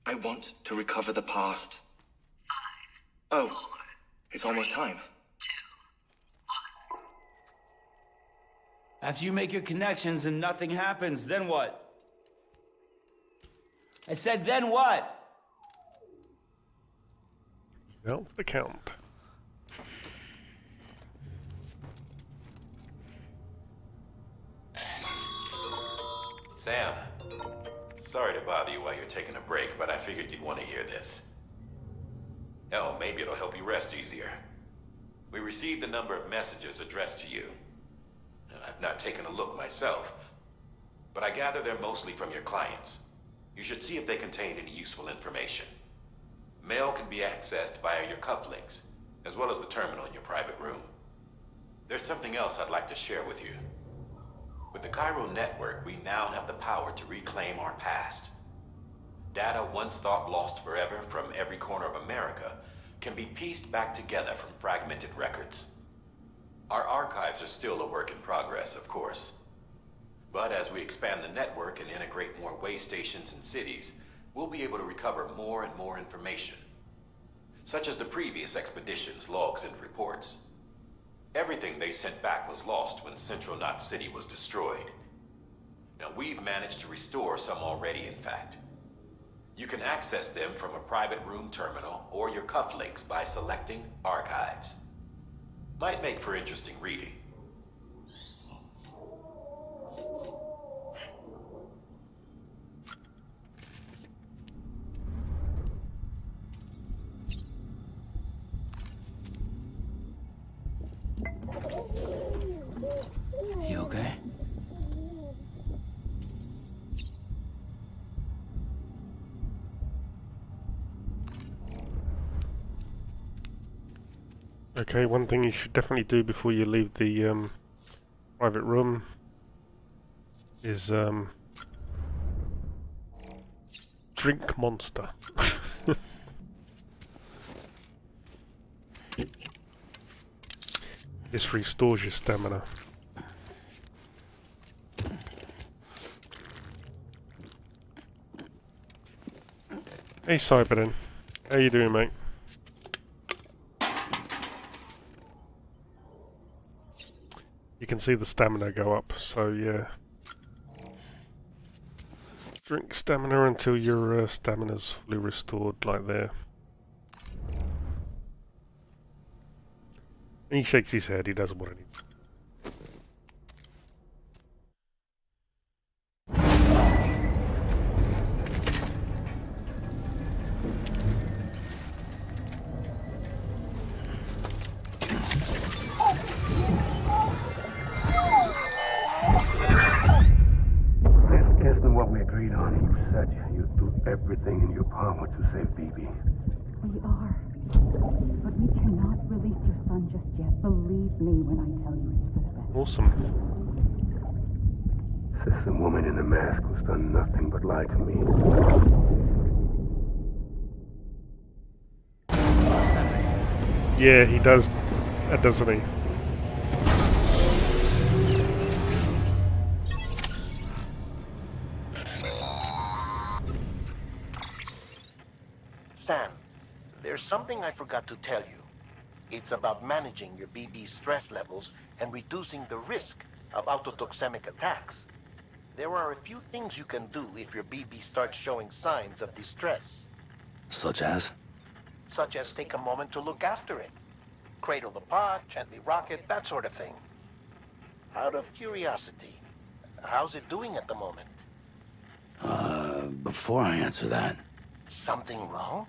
I want to recover the past. 5, 4, it's almost time. 2, 1. After you make your connections and nothing happens, then what? I said, then what? Well, the count. Sam, sorry to bother you while you're taking a break, but I figured you'd want to hear this. Hell, maybe it'll help you rest easier. We received a number of messages addressed to you. I've not taken a look myself, but I gather they're mostly from your clients. You should see if they contain any useful information. Mail can be accessed via your cufflinks, as well as the terminal in your private room. There's something else I'd like to share with you. With the Cairo network, we now have the power to reclaim our past. Data once thought lost forever from every corner of America can be pieced back together from fragmented records. Our archives are still a work in progress, of course. But as we expand the network and integrate more way stations and cities, we'll be able to recover more and more information, such as the previous expedition's logs and reports. Everything they sent back was lost when Central Knot City was destroyed. Now, we've managed to restore some already, in fact. You can access them from a private room terminal or your cufflinks by selecting Archives. Might make for interesting reading. You okay? Okay, one thing you should definitely do before you leave the private room is drink Monster. This restores your stamina. Hey Cyberden, how you doing, mate? You can see the stamina go up, so yeah. Drink stamina until your stamina's fully restored, like there. And he shakes his head, he doesn't want any. Everything in your power to save BB. We are. But we cannot release your son just yet. Believe me when I tell you it's for the best. Awesome. Says the woman in the mask who's done nothing but lie to me. Yeah, he does. Doesn't he? Sam, there's something I forgot to tell you. It's about managing your BB stress levels and reducing the risk of autotoxemic attacks. There are a few things you can do if your BB starts showing signs of distress. Such as? Such as take a moment to look after it. Cradle the pod, gently rock it, that sort of thing. Out of curiosity, how's it doing at the moment? Before I answer that... Something wrong?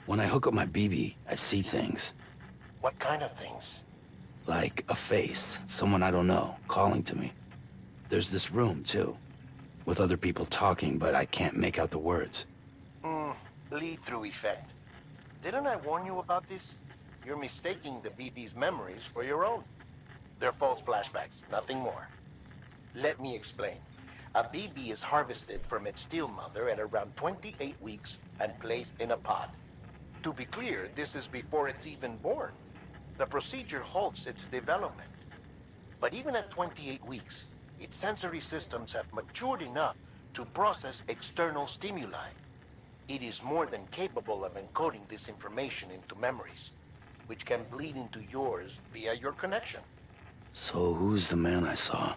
When I hook up my BB, I see things. What kind of things? Like a face, someone I don't know, calling to me. There's this room, too, with other people talking, but I can't make out the words. Lead-through effect. Didn't I warn you about this? You're mistaking the BB's memories for your own. They're false flashbacks, nothing more. Let me explain. A BB is harvested from its steel mother at around 28 weeks and placed in a pod. To be clear, this is before it's even born. The procedure halts its development. But even at 28 weeks, its sensory systems have matured enough to process external stimuli. It is more than capable of encoding this information into memories, which can bleed into yours via your connection. So who's the man I saw?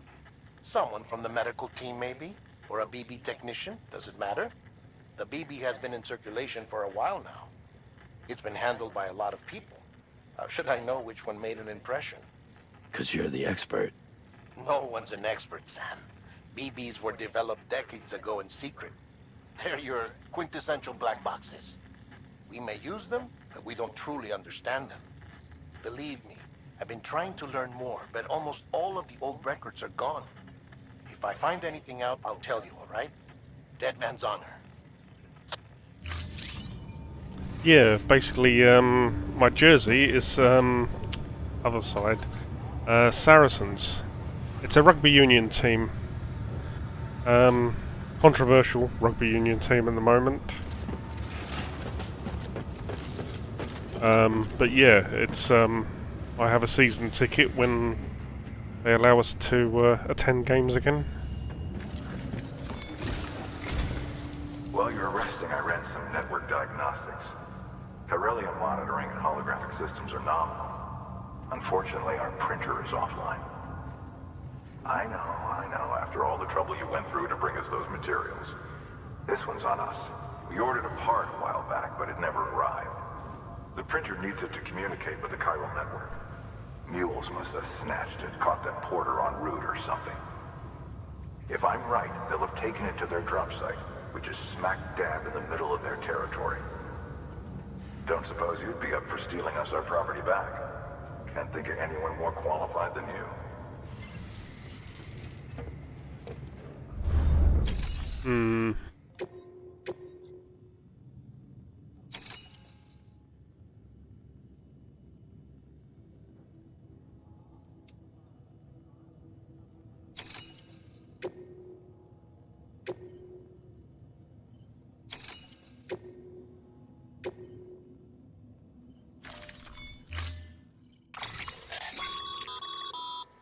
Someone from the medical team, maybe? Or a BB technician? Does it matter? The BB has been in circulation for a while now. It's been handled by a lot of people. How should I know which one made an impression? 'Cause you're the expert. No one's an expert, Sam. BBs were developed decades ago in secret. They're your quintessential black boxes. We may use them, but we don't truly understand them. Believe me, I've been trying to learn more, but almost all of the old records are gone. If I find anything out, I'll tell you, all right? Dead man's honor. Yeah, basically, my jersey is other side, Saracens. It's a rugby union team. Controversial rugby union team at the moment. But yeah, it's I have a season ticket when they allow us to attend games again. While you're resting, I ran some network diagnostics. Corellium monitoring and holographic systems are nominal. Unfortunately, our printer is offline. I know. After all the trouble you went through to bring us those materials. This one's on us. We ordered a part a while back, but it never arrived. The printer needs it to communicate with the chiral network. Mules must have snatched it, caught that porter en route or something. If I'm right, they'll have taken it to their drop site, which is smack dab in the middle of their territory. Don't suppose you'd be up for stealing us our property back? Can't think of anyone more qualified than you.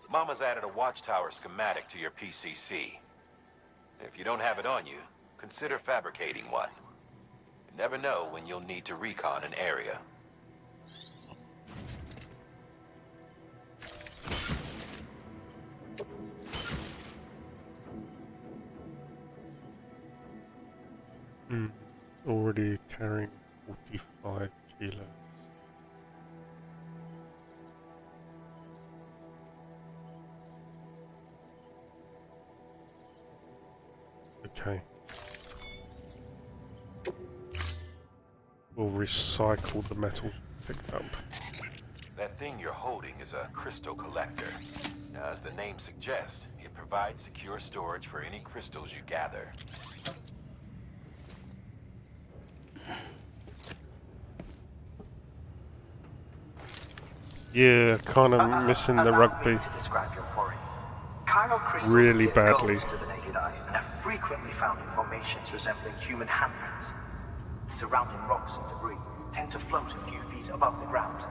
Mama's added a watchtower schematic to your PCC. If you don't have it on you, consider fabricating one. You never know when you'll need to recon an area. Already carrying 45 kilos. Okay. We'll recycle the metals picked up. That thing you're holding is a crystal collector. Now, as the name suggests, it provides secure storage for any crystals you gather. Yeah, kind of missing the rugby really badly. To the naked eye and have frequently found in formations resembling human handprints. Surrounding rocks and debris tend to float a few feet above the ground.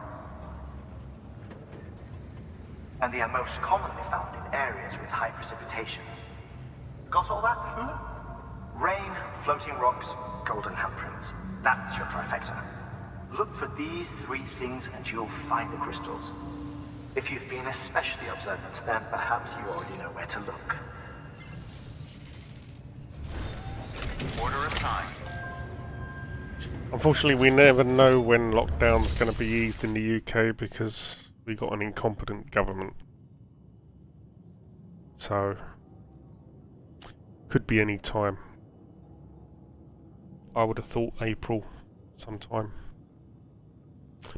And they are most commonly found in areas with high precipitation. Got all that? Rain, floating rocks, golden handprints. That's your trifecta. Look for these three things and you'll find the crystals. If you've been especially observant, then perhaps you already know where to look. Order assigned. Unfortunately, we never know when lockdown's going to be eased in the UK because we got an incompetent government. So, could be any time. I would have thought April sometime.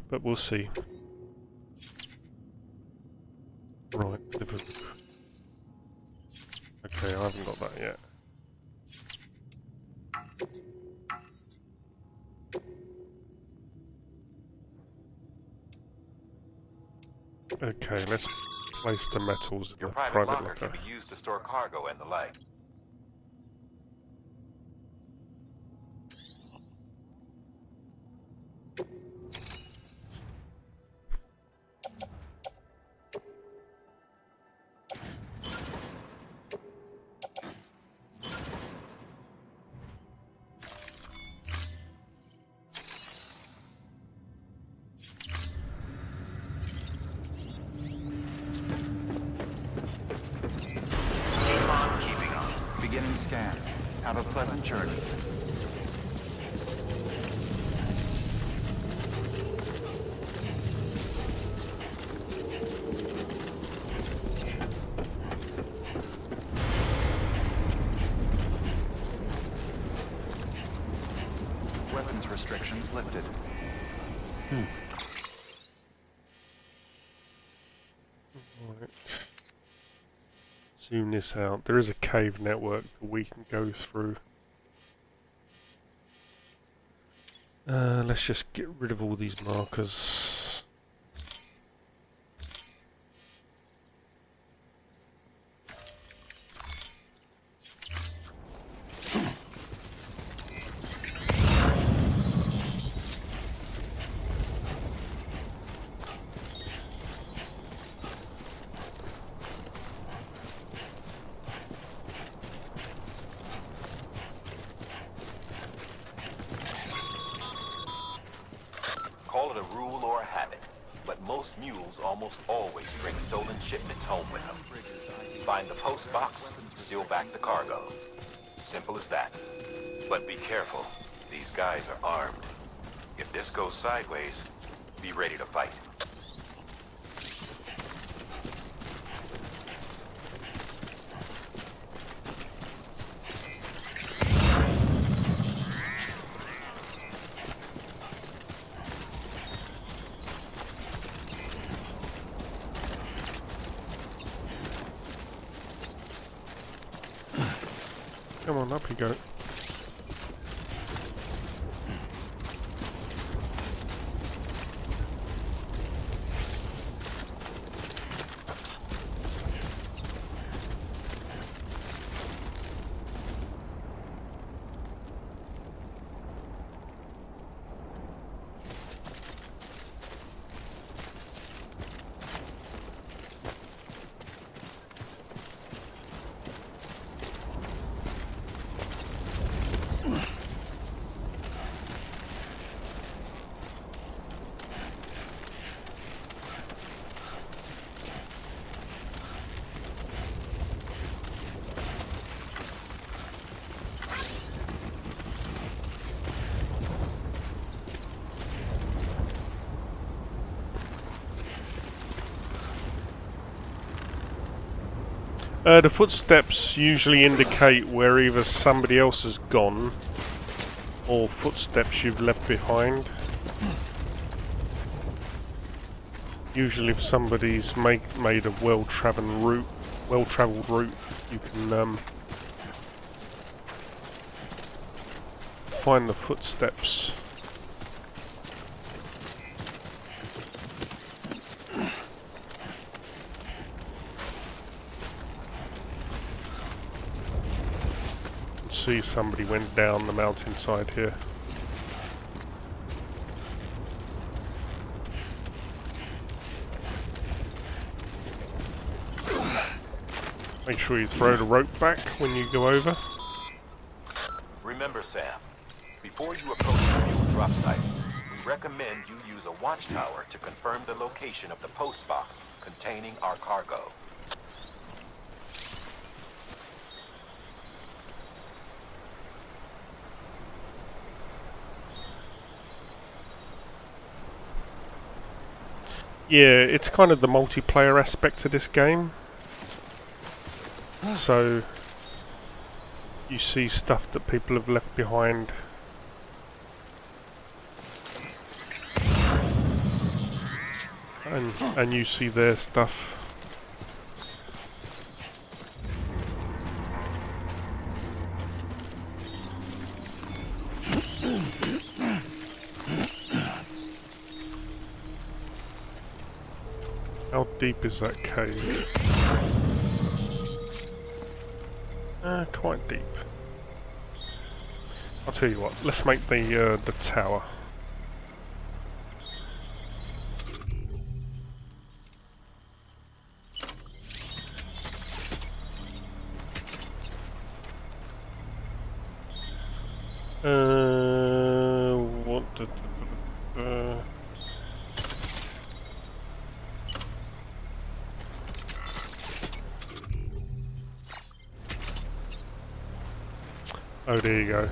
But we'll see. Right, delivered. Okay, I haven't got that yet. Okay, let's place the metals in Your the private private locker locker. can be used to store cargo and the like. Beginning scan. Have a pleasant journey. Weapons restrictions lifted. Right. Zoom this out. There is a cave network that we can go through. Let's just get rid of all these markers. Call it a rule or a habit, but most mules almost always bring stolen shipments home with them. Find the post box, steal back the cargo. Simple as that. But be careful. These guys are armed. If this goes sideways, be ready to fight. Come on, up you go. The footsteps usually indicate where either somebody else has gone or footsteps you've left behind. Usually if somebody's made a well-travelled route, you can find the footsteps. See, somebody went down the mountainside here. Make sure you throw the rope back when you go over. Remember, Sam, before you approach the fuel drop site, we recommend you use a watchtower to confirm the location of the post box containing our cargo. Yeah, it's kind of the multiplayer aspect of this game. So you see stuff that people have left behind. And you see their stuff. How deep is that cave? Quite deep. I'll tell you what, let's make the tower. What did Oh, there you go.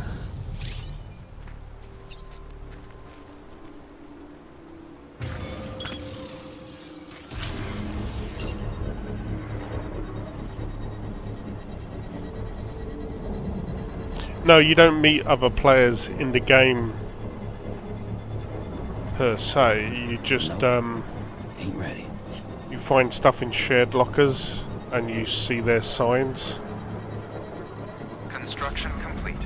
No, you don't meet other players in the game per se. You just Ain't ready. you find stuff in shared lockers and you see their signs. Construction complete.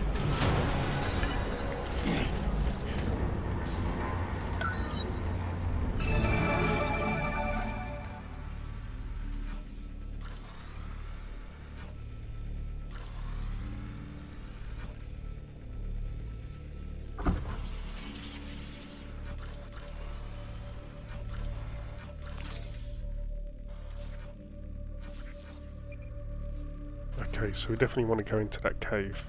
Okay, so we definitely want to go into that cave.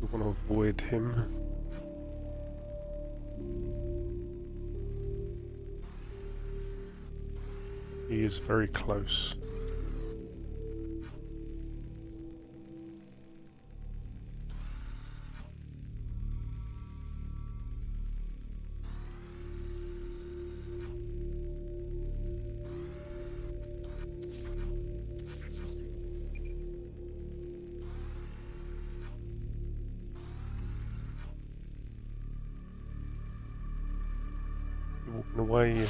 We want to avoid him. He is very close. Walking away.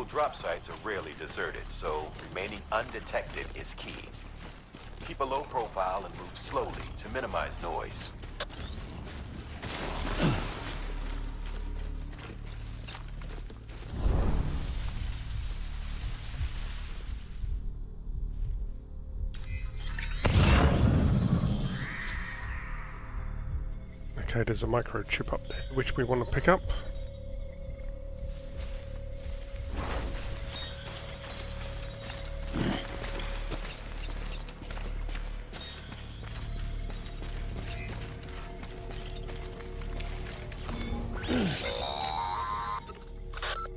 Drop sites are rarely deserted, so remaining undetected is key. Keep a low profile and move slowly to minimize noise. Okay, there's a microchip up there, which we want to pick up.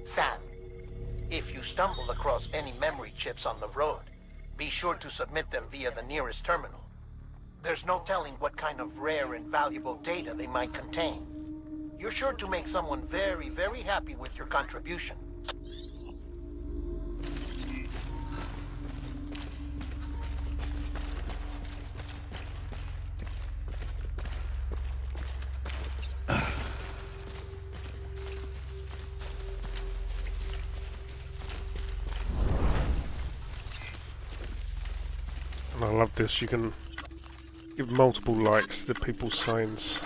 Sam, if you stumble across any memory chips on the road, be sure to submit them via the nearest terminal. There's no telling what kind of rare and valuable data they might contain. You're sure to make someone very, very happy with your contribution. And I love this, you can give multiple likes to people's signs.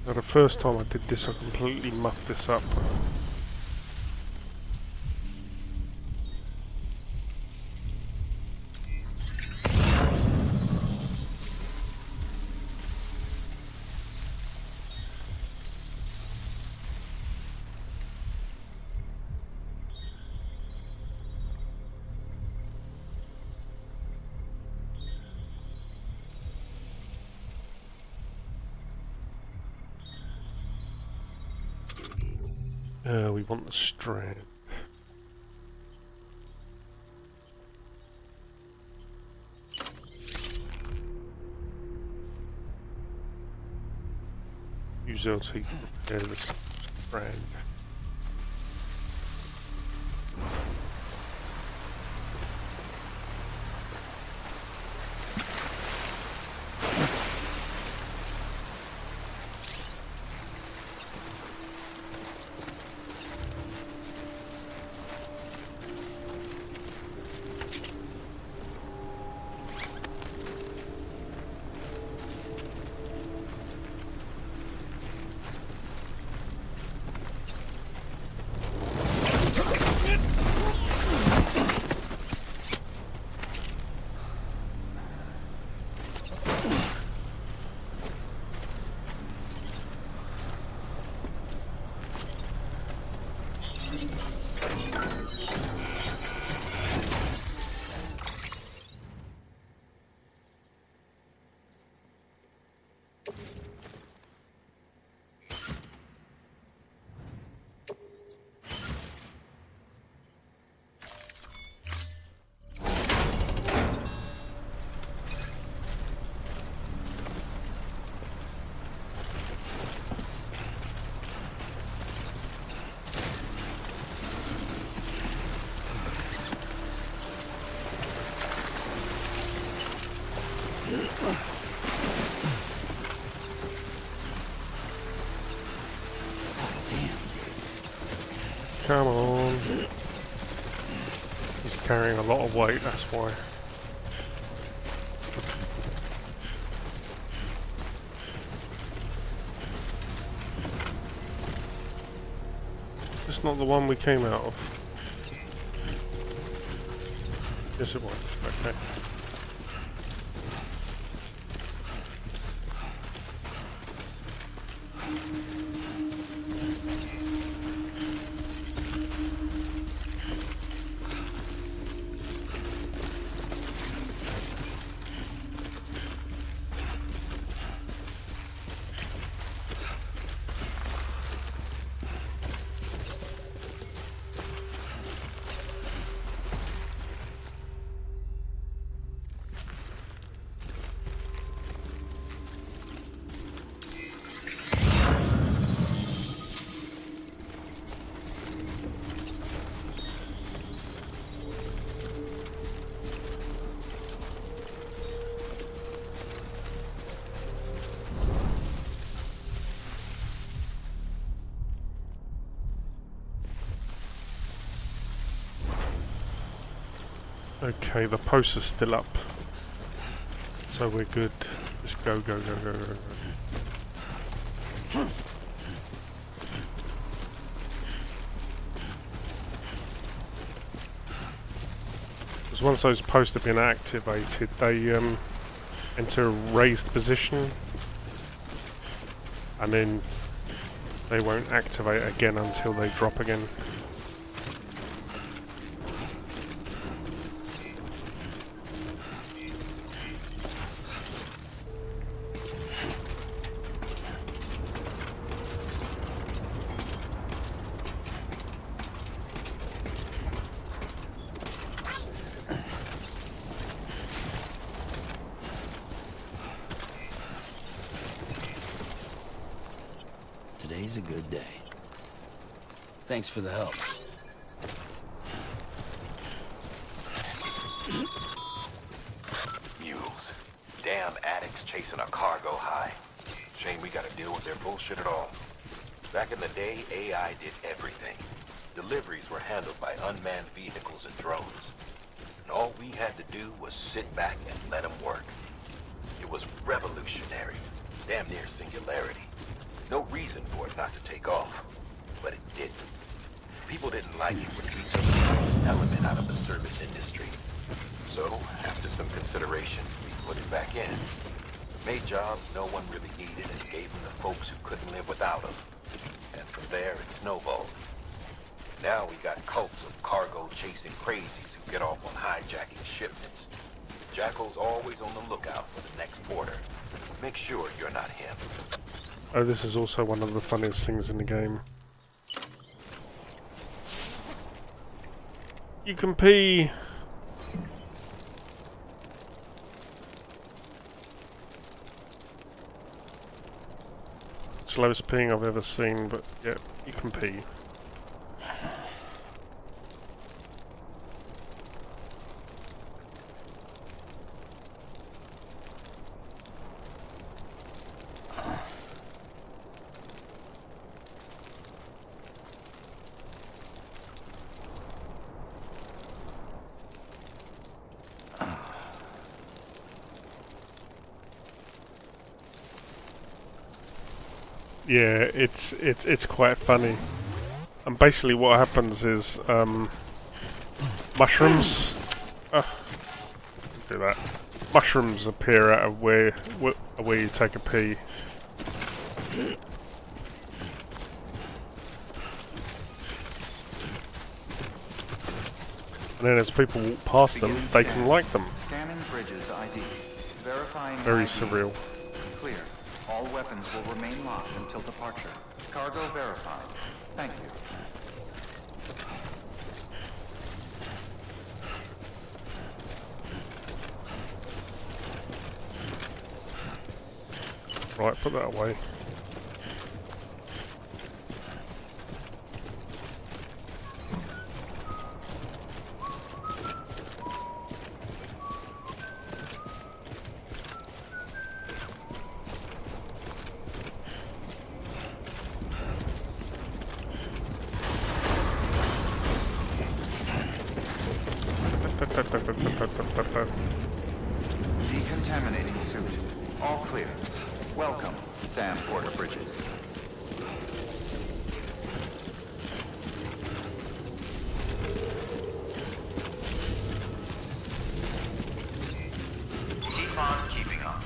Now the first time I did this I completely muffed this up. We want the strand. Use LT to repair the strand. Come on. He's carrying a lot of weight, that's why. It's not the one we came out of. Yes it was, okay. Okay, the posts are still up, so we're good. Just go, go, go, go, go, go. Because once those posts have been activated, they enter a raised position, and then they won't activate again until they drop again. Today's a good day. Thanks for the help. Mules. Damn addicts chasing a cargo high. Shame we gotta deal with their bullshit at all. Back in the day, AI did everything. Deliveries were handled by unmanned vehicles and drones. And all we had to do was sit back and let them work. It was revolutionary. Damn near singularity. No reason for it not to take off. But it didn't. People didn't like it when we took an element out of the service industry. So, after some consideration, we put it back in. Made jobs no one really needed and gave them to folks who couldn't live without them. And from there, it snowballed. Now we got cults of cargo-chasing crazies who get off on hijacking shipments. Jackal's always on the lookout for the next order. Make sure you're not him. Oh, this is also one of the funniest things in the game. You can pee! slowest peeing I've ever seen, but yeah, you can pee. Yeah, it's quite funny. And basically what happens is mushrooms do that. Mushrooms appear out of where you take a pee. And then as people walk past them, they can like them. Scanning bridges ID. Verifying Very ID. surreal. Clear. All weapons will remain locked until departure. Cargo verified. Thank you. Right, put that away. Decontaminating suit. All clear. Welcome, Sam Porter Bridges. Keep on keeping on.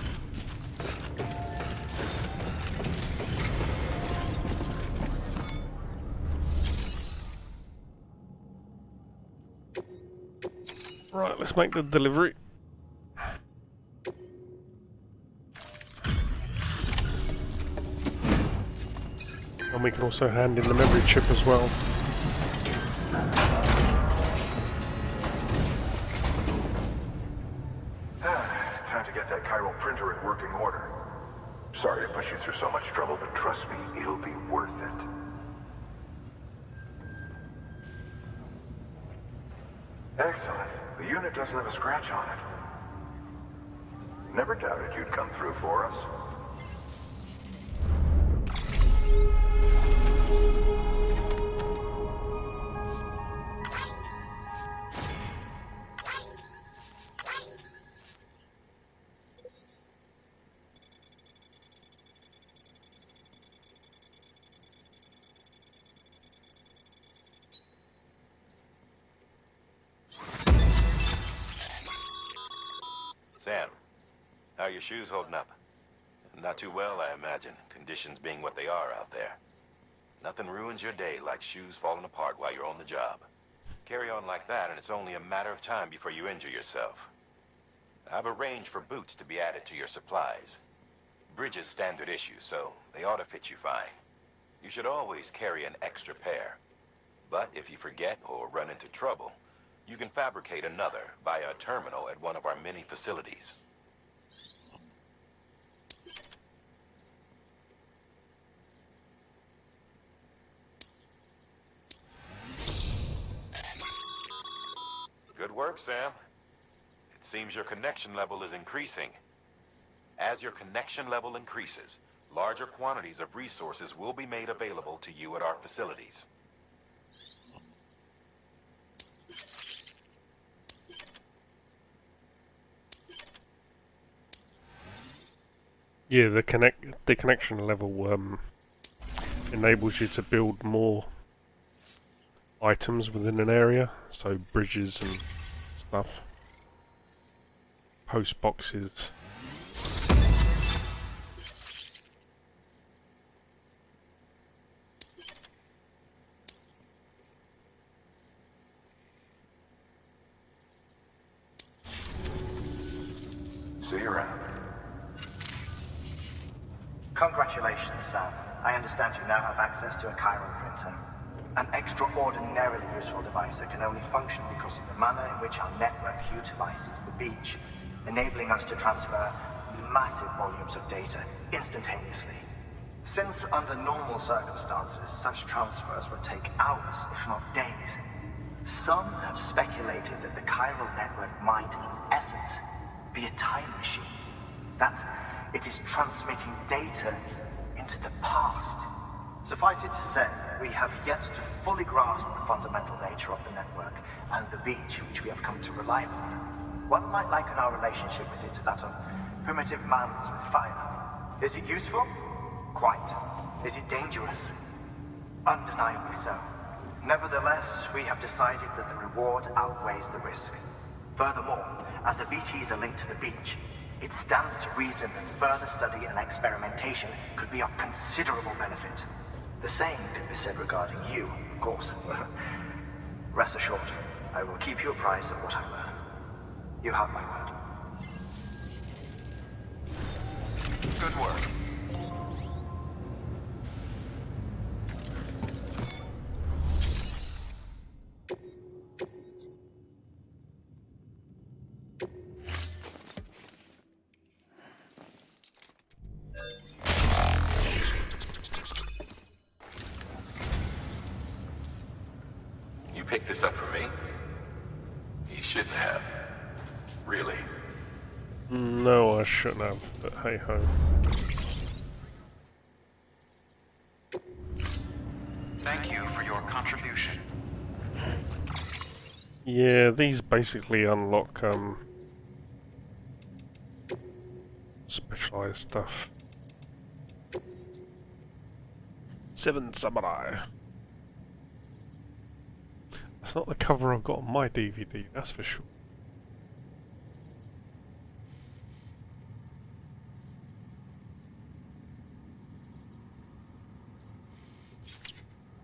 Right, let's make the delivery. And we can also hand in the memory chip as well. Time to get that chiral printer in working order. Sorry to push you through so much trouble, but trust me, it'll be worth it. Excellent. The unit doesn't have a scratch on it. Never doubted you'd come through for us. Sam, how are your shoes holding up? Not too well, I imagine, conditions being what they are out there. Nothing ruins your day like shoes falling apart while you're on the job. Carry on like that, and it's only a matter of time before you injure yourself. I've arranged for boots to be added to your supplies. Bridges standard issue, so they ought to fit you fine. You should always carry an extra pair. But if you forget or run into trouble, you can fabricate another via a terminal at one of our many facilities. Good work, Sam. It seems your connection level is increasing. As your connection level increases, larger quantities of resources will be made available to you at our facilities. Yeah, the connection level enables you to build more items within an area, so bridges and stuff, post boxes. See you around. Congratulations, Sam. I understand you now have access to a chiral printer. An extraordinarily useful device that can only function because of the manner in which our network utilizes the beach, enabling us to transfer massive volumes of data instantaneously. Since under normal circumstances, such transfers would take hours, if not days, some have speculated that the chiral network might, in essence, be a time machine. That it is transmitting data into the past. Suffice it to say, we have yet to fully grasp the fundamental nature of the network and the beach which we have come to rely upon. One might liken our relationship with it to that of primitive mans with fire. Is it useful? Quite. Is it dangerous? Undeniably so. Nevertheless, we have decided that the reward outweighs the risk. Furthermore, as the BTs are linked to the beach, it stands to reason that further study and experimentation could be of considerable benefit. The same could be said regarding you, of course. Rest assured, I will keep you apprised of what I learn. You have my word. Good work. You picked this up for me? You shouldn't have. Really. No, I shouldn't have, but hey ho. Thank you for your contribution. Yeah, these basically unlock specialized stuff. 7 Samurai. That's not the cover I've got on my DVD, that's for sure.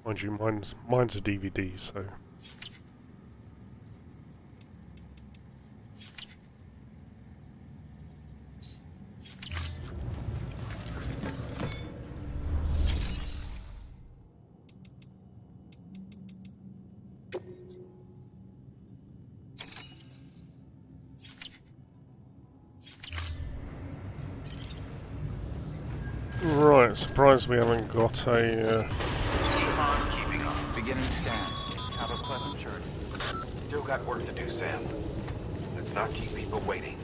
Mind you, mine's a DVD, so... Right, surprised we haven't got a... Keeping up. Beginning scan. Have a pleasant journey. Still got work to do, Sam. Let's not keep people waiting.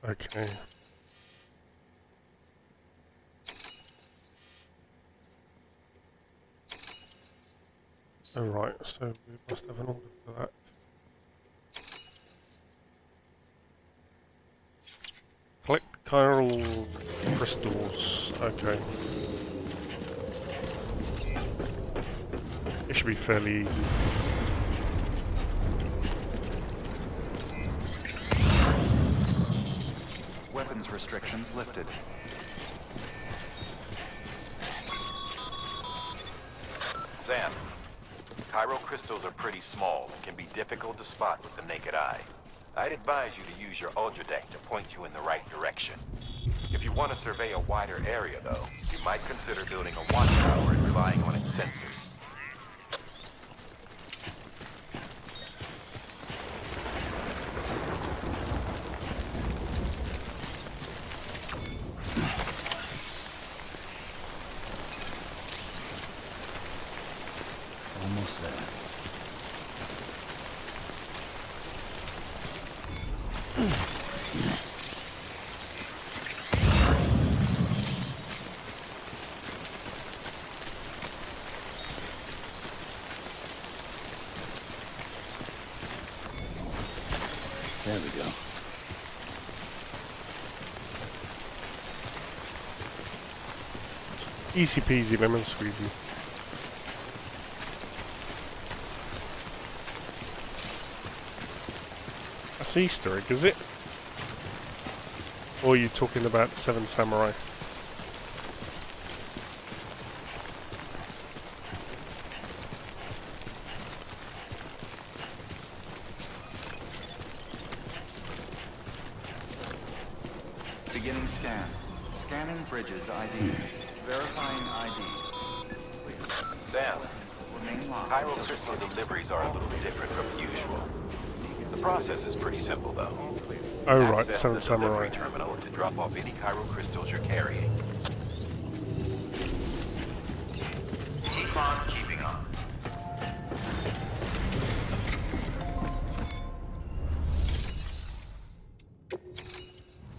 Okay. Alright, so we must have an order for that. Collect chiral crystals. Okay. It should be fairly easy. Weapons restrictions lifted. Sam, chiral crystals are pretty small and can be difficult to spot with the naked eye. I'd advise you to use your Ultra Deck to point you in the right direction. If you want to survey a wider area, though, you might consider building a watchtower and relying on its sensors. Almost there. There we go. Easy peasy lemon squeezy. That's Easter egg, is it? Or are you talking about the 7 Samurai? Beginning scan. Scanning bridges ID. Verifying ID. Clear. Sam, Remain locked. Cairo crystal deliveries are a little different from usual. The process is pretty simple, though. Oh right, Access Seven the Samurai. delivery terminal to drop off any Cairo crystals you're carrying. Keep on keeping on.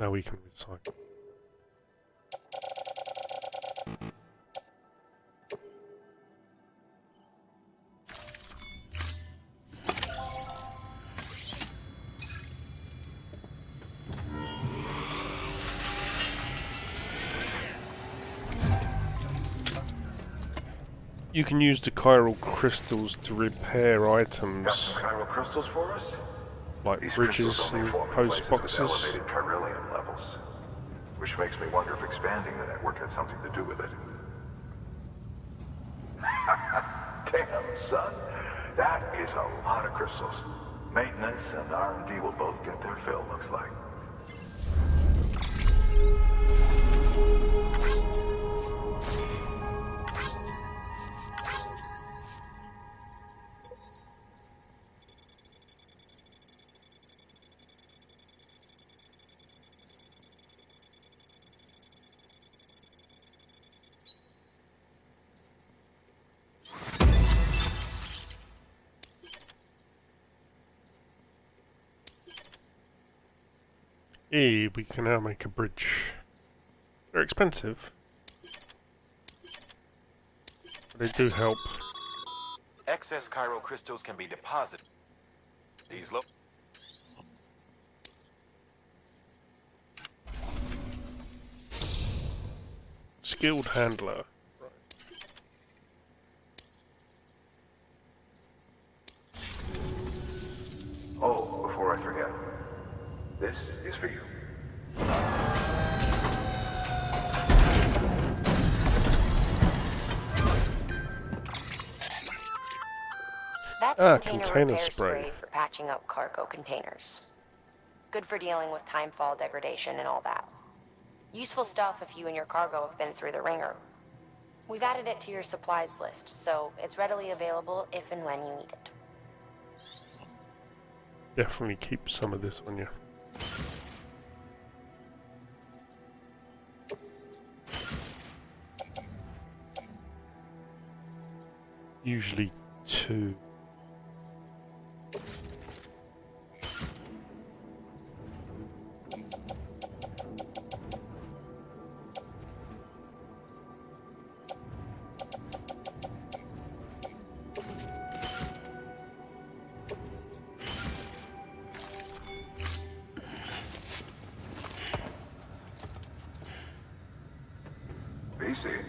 Now we can recycle. You can use the chiral crystals to repair Got items some chiral crystals for us? like These bridges crystals only and form in post places boxes. with elevated chiralium levels, which makes me wonder if expanding the network had something to do with it. Damn, son. That is a lot of crystals. Maintenance and R&D will both get their fill, looks like. We can now make a bridge. They're expensive, but they do help. Excess Cairo crystals can be deposited. These look. Skilled handler. Oh, before I forget, this is for you. That's container container repair spray. spray for patching up cargo containers. Good for dealing with timefall degradation and all that. Useful stuff if you and your cargo have been through the ringer. We've added it to your supplies list, so it's readily available if and when you need it. Definitely keep some of this on you. Usually 2. BC.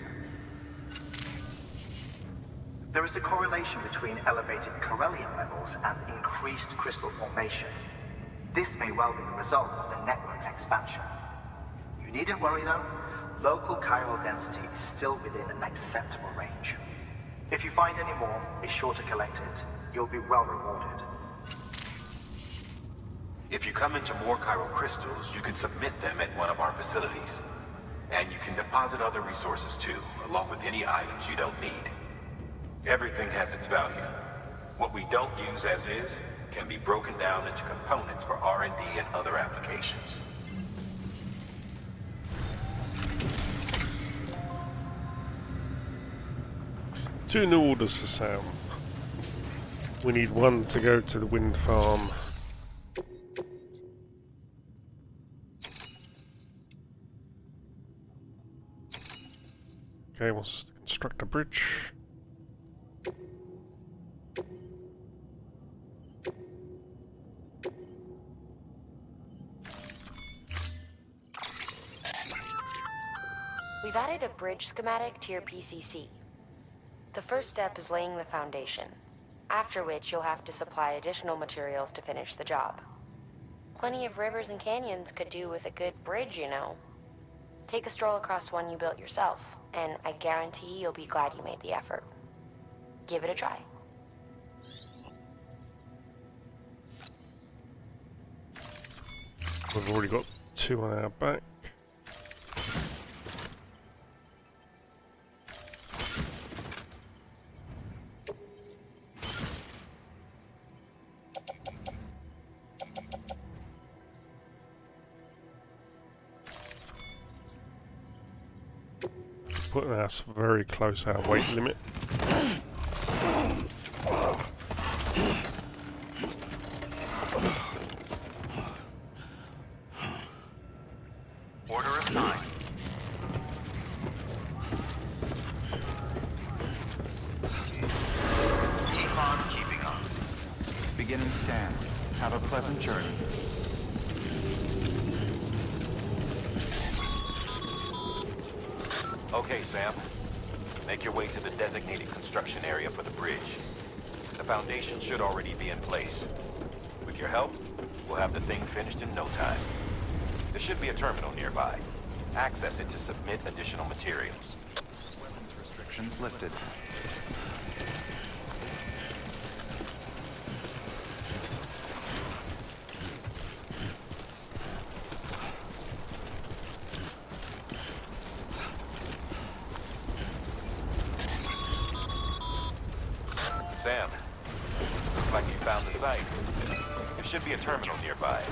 There is a correlation between elevated chiralium levels and increased crystal formation. This may well be the result of the network's expansion. You needn't worry though. Local chiral density is still within an acceptable range. If you find any more, be sure to collect it. You'll be well rewarded. If you come into more chiral crystals, you can submit them at one of our facilities. And you can deposit other resources too, along with any items you don't need. Everything has its value. What we don't use as is can be broken down into components for R&D and other applications. Two new orders for Sam. We need one to go to the wind farm. Okay, wants us to construct a bridge. We've added a bridge schematic to your PCC. The first step is laying the foundation, after which you'll have to supply additional materials to finish the job. Plenty of rivers and canyons could do with a good bridge, you know. Take a stroll across one you built yourself, and I guarantee you'll be glad you made the effort. Give it a try. We've already got 2 on our back. putting us very close to our weight limit. Order assigned. Keep on keeping up. Beginning scan. Have a pleasant journey. Okay, Sam. Make your way to the designated construction area for the bridge. The foundation should already be in place. With your help, we'll have the thing finished in no time. There should be a terminal nearby. Access it to submit additional materials. Weapons restrictions lifted. Sam, looks like you found the site. There should be a terminal nearby.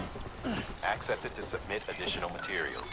Access it to submit additional materials.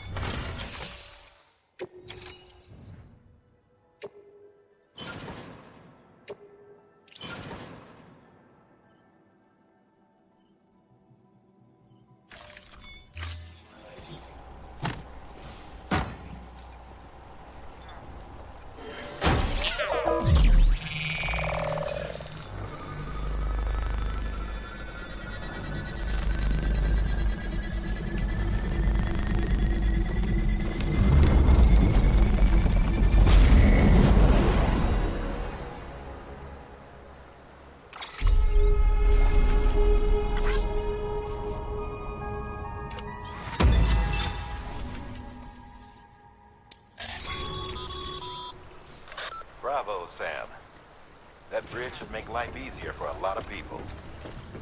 Bravo, Sam. That bridge should make life easier for a lot of people.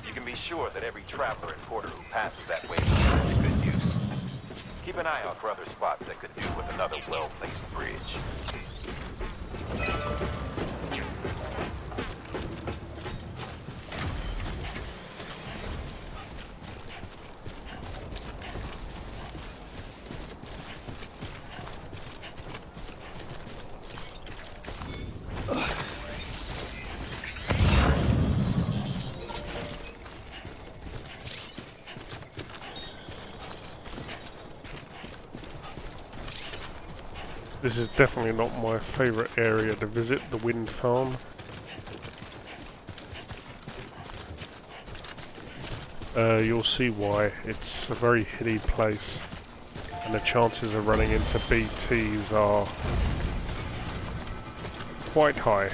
You can be sure that every traveler and porter who passes that way will put it to good use. Keep an eye out for other spots that could do with another well-placed bridge. This is definitely not my favourite area to visit, the wind farm. You'll see why. It's a very hilly place, and the chances of running into BTs are quite high.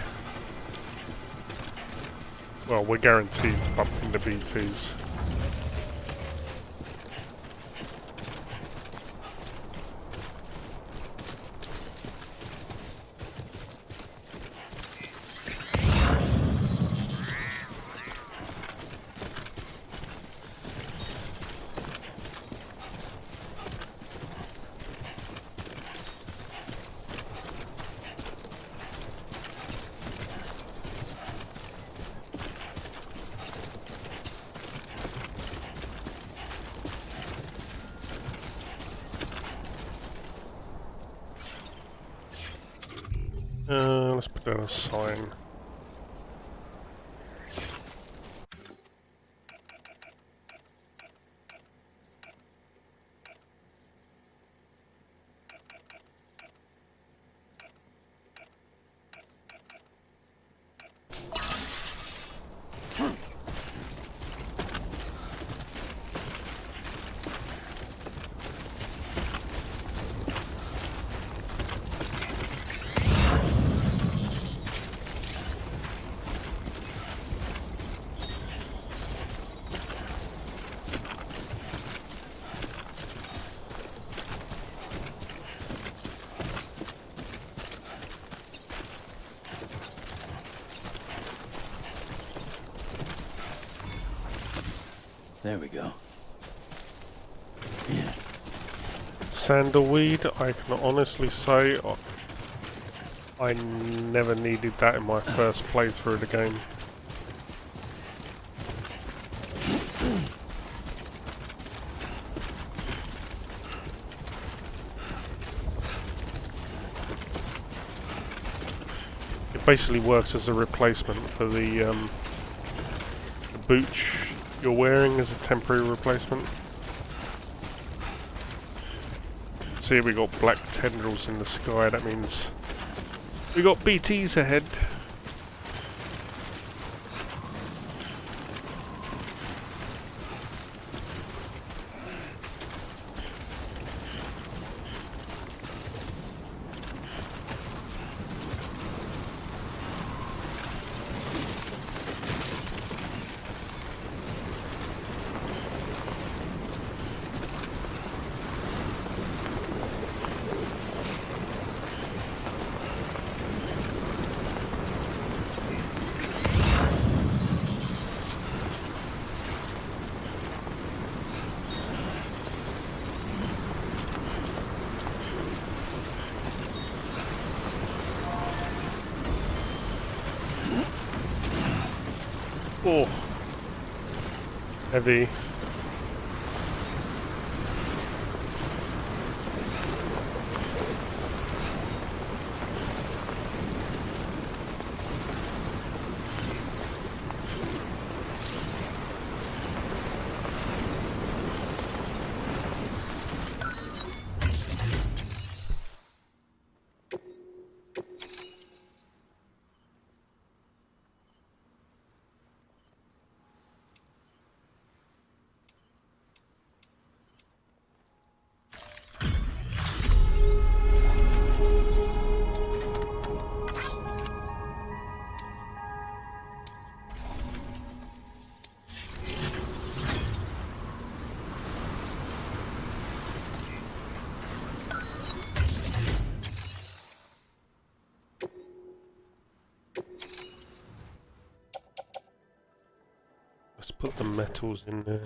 Well, we're guaranteed to bump into BTs. Let's put down a sign. There we go. Sandalweed, I can honestly say I never needed that in my first playthrough of the game. basically works as a replacement for the boots you're wearing as a temporary replacement. See, we got black tendrils in the sky. That means we got BTs ahead. Oh, heavy. Let's put the metals in there.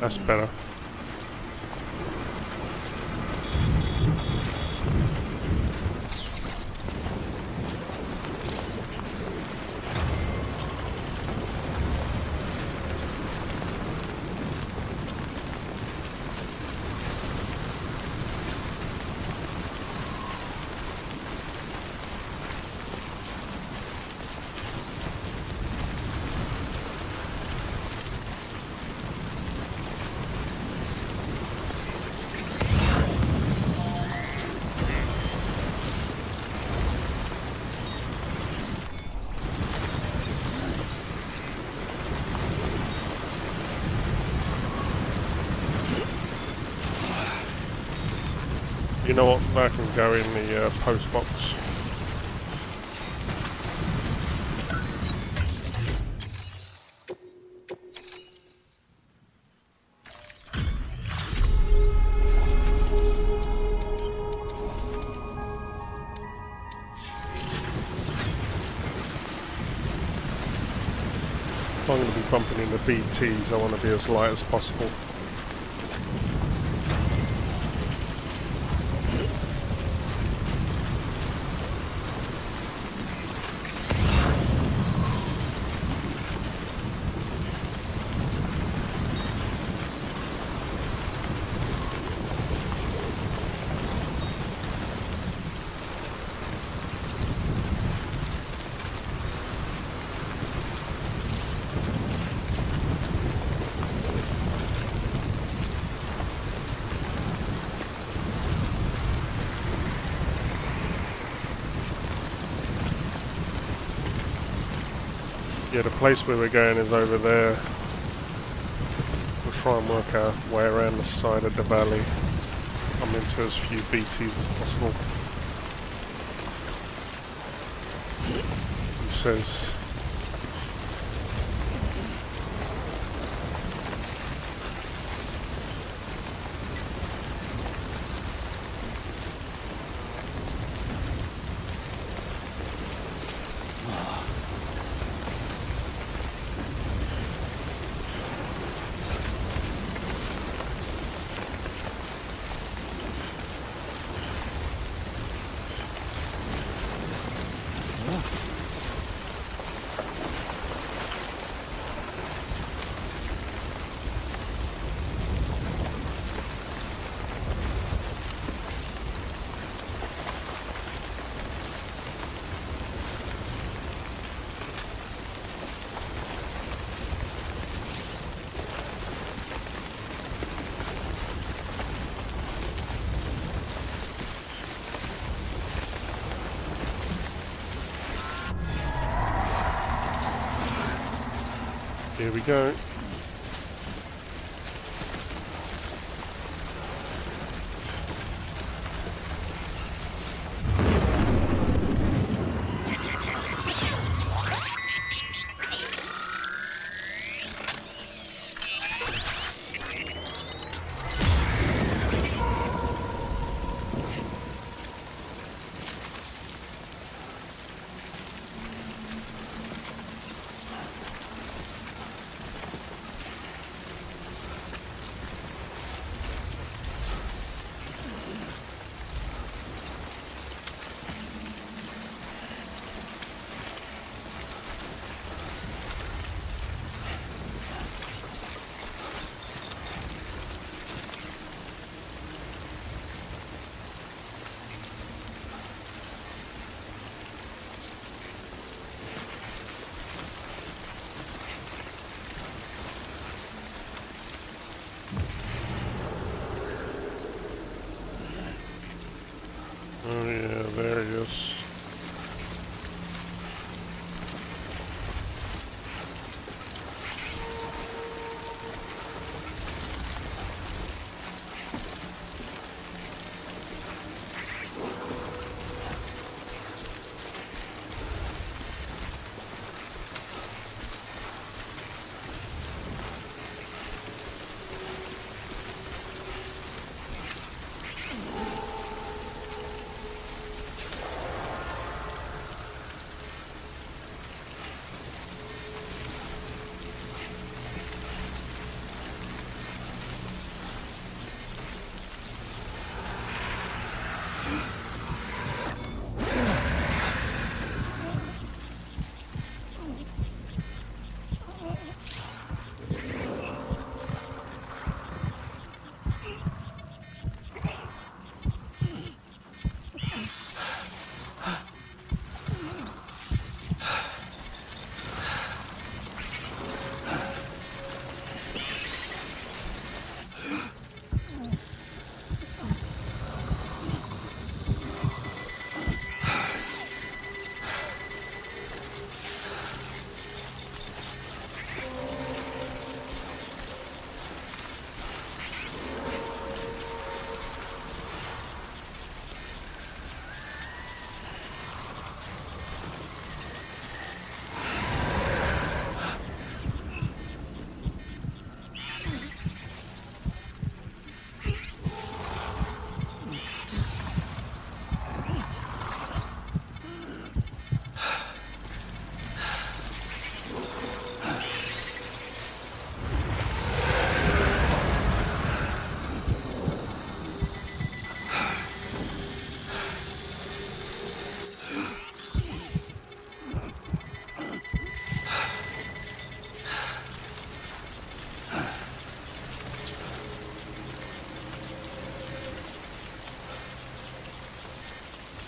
That's better. You know what? That can go in the post box. If I'm going to be bumping into BTs, I want to be as light as possible. Yeah, the place where we're going is over there. We'll try and work our way around the side of the valley. Come into as few BTs as possible. He says... Here we go. Oh yeah, there he is.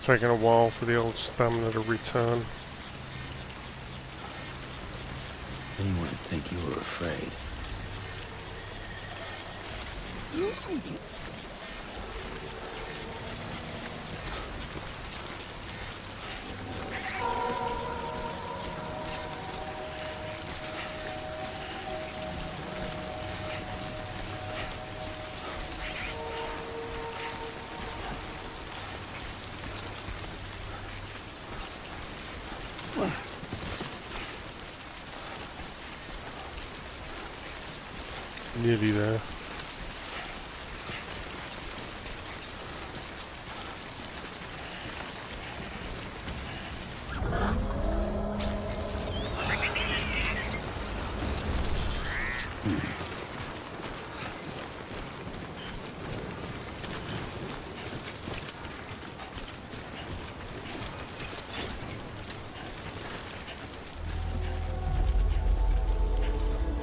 Taking a while for the old stamina to return. Anyone would think you were afraid. Nearly there.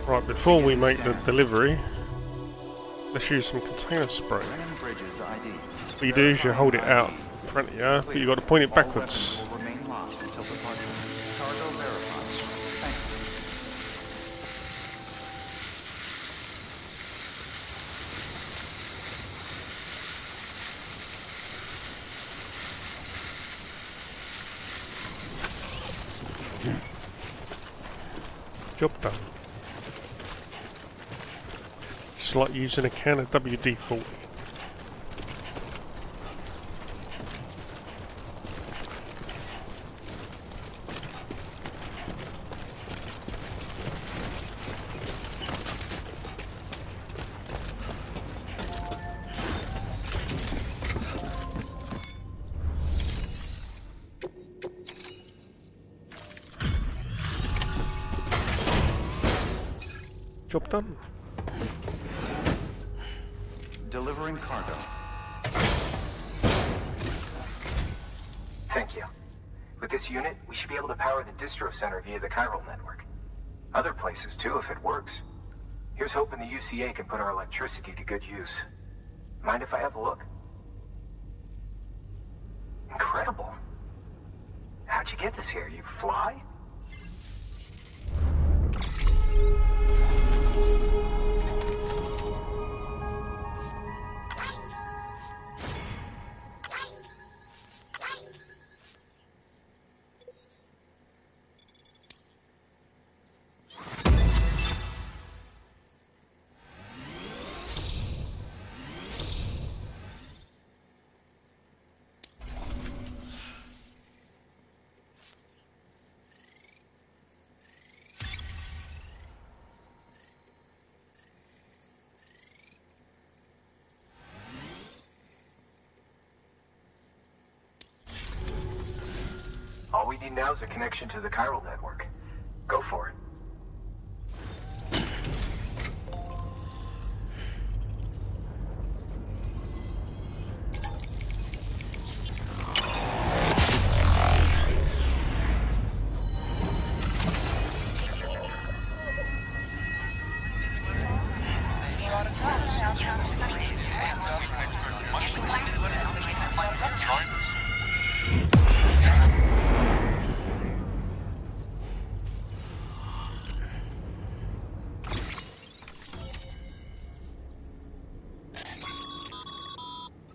Right, before we make the delivery, let's use some container spray. What you do is you hold it out in front of you, but you got to point it backwards. Job done. It's like using a can of WD-40. Job done. Delivering cargo. Thank you. With this unit, we should be able to power the distro center via the chiral network. Other places too, if it works. Here's hoping the UCA can put our electricity to good use. Mind if I have a look? Incredible. How'd you get this here? You fly? All we need now is a connection to the chiral network. Go for it.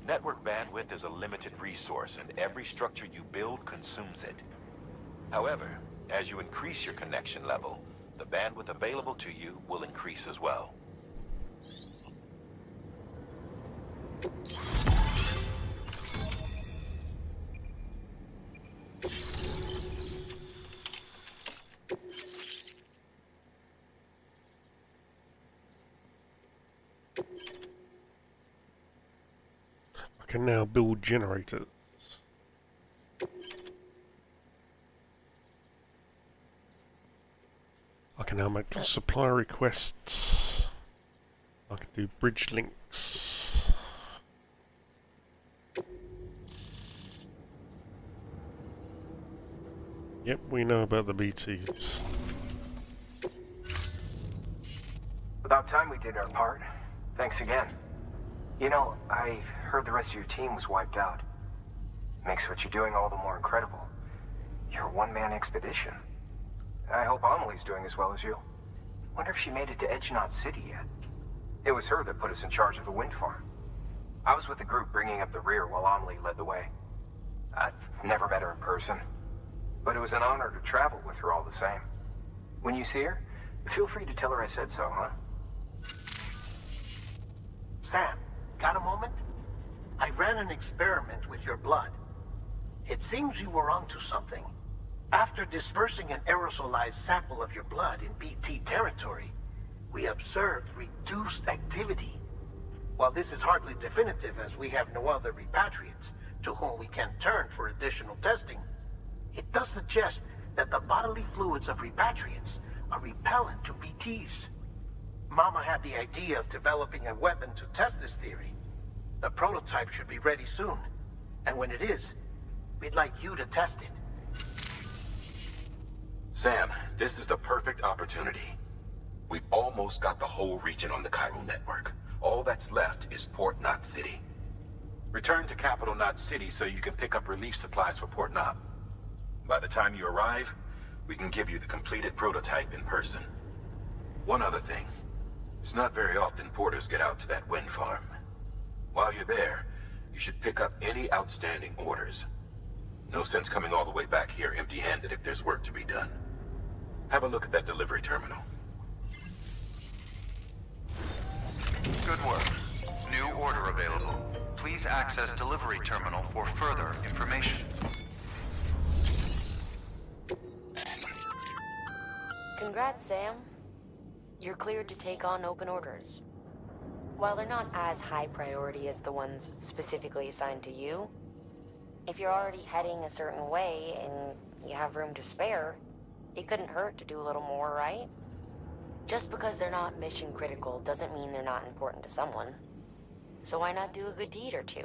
Network bandwidth is a limited resource, and every structure you build consumes it. However, as you increase your connection level, the bandwidth available to you will increase as well. I can now build generators. I can now make supply requests. I can do bridge links. Yep, we know about the BTs. About time we did our part. Thanks again. You know, I heard the rest of your team was wiped out. Makes what you're doing all the more incredible. You're a one-man expedition. I hope Amelie's doing as well as you. Wonder if she made it to Edgenot City yet. It was her that put us in charge of the wind farm. I was with the group bringing up the rear while Amelie led the way. I've never met her in person, but it was an honor to travel with her all the same. When you see her, feel free to tell her I said so, huh? Sam, got a moment? I ran an experiment with your blood. It seems you were onto something. After dispersing an aerosolized sample of your blood in BT territory, we observed reduced activity. While this is hardly definitive, as we have no other repatriates to whom we can turn for additional testing, it does suggest that the bodily fluids of repatriates are repellent to BTs. Mama had the idea of developing a weapon to test this theory. The prototype should be ready soon, and when it is, we'd like you to test it. Sam, this is the perfect opportunity. We've almost got the whole region on the chiral network. All that's left is Port Knot City. Return to Capital Knot City so you can pick up relief supplies for Port Knot. By the time you arrive, we can give you the completed prototype in person. One other thing. It's not very often porters get out to that wind farm. While you're there, you should pick up any outstanding orders. No sense coming all the way back here empty-handed if there's work to be done. Have a look at that delivery terminal. Good work. New order available. Please access delivery terminal for further information. Congrats, Sam. You're cleared to take on open orders. While they're not as high priority as the ones specifically assigned to you, if you're already heading a certain way and you have room to spare, it couldn't hurt to do a little more, right? Just because they're not mission critical doesn't mean they're not important to someone. So why not do a good deed or two?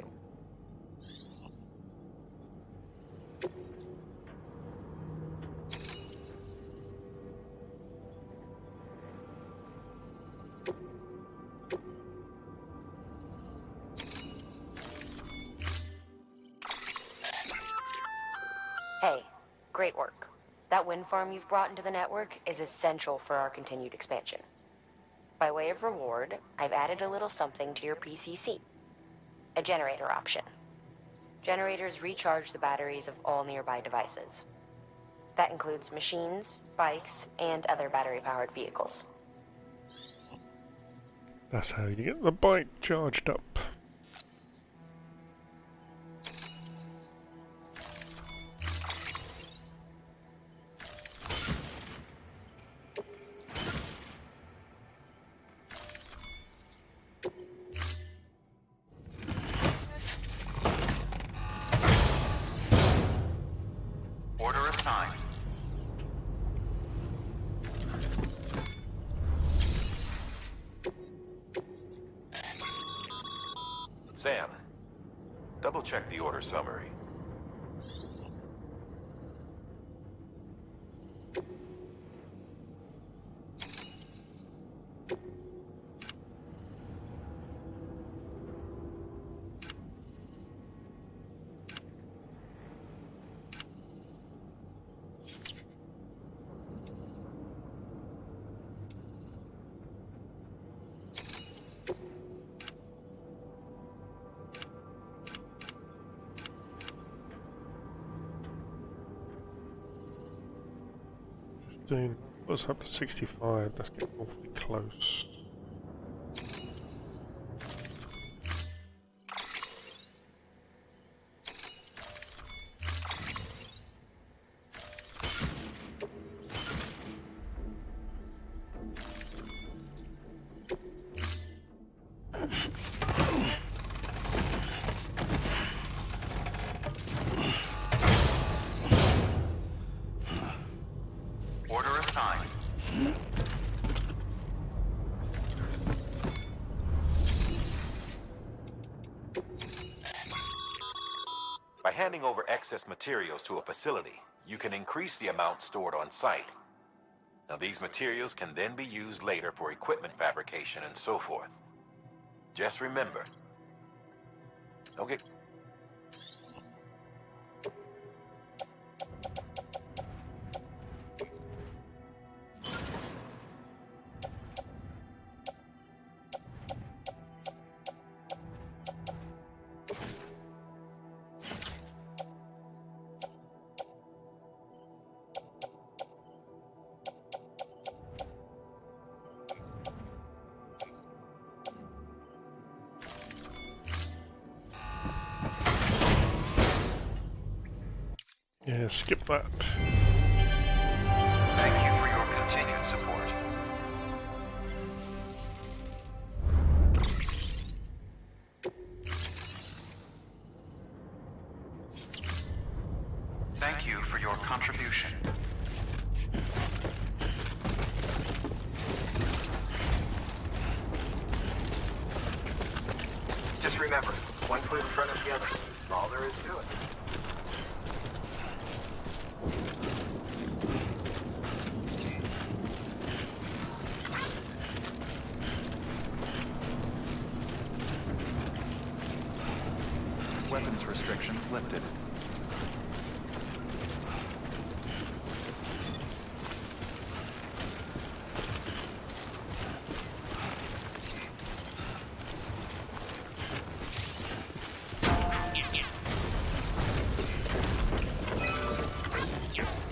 Hey, great work. That wind farm you've brought into the network is essential for our continued expansion. By way of reward, I've added a little something to your PCC. A generator option. Generators recharge the batteries of all nearby devices. That includes machines, bikes, and other battery-powered vehicles. That's how you get the bike charged up. Order assigned. Sam, double-check the order summary. What's up to 65? That's getting awfully close. Order assigned. By handing over excess materials to a facility, you can increase the amount stored on site. Now, these materials can then be used later for equipment fabrication and so forth. Just remember. Okay. Yeah, skip that. Thank you for your continued support. Thank you for your contribution. Just remember, one foot in front of the other. That's all there is to it. Weapons restrictions lifted.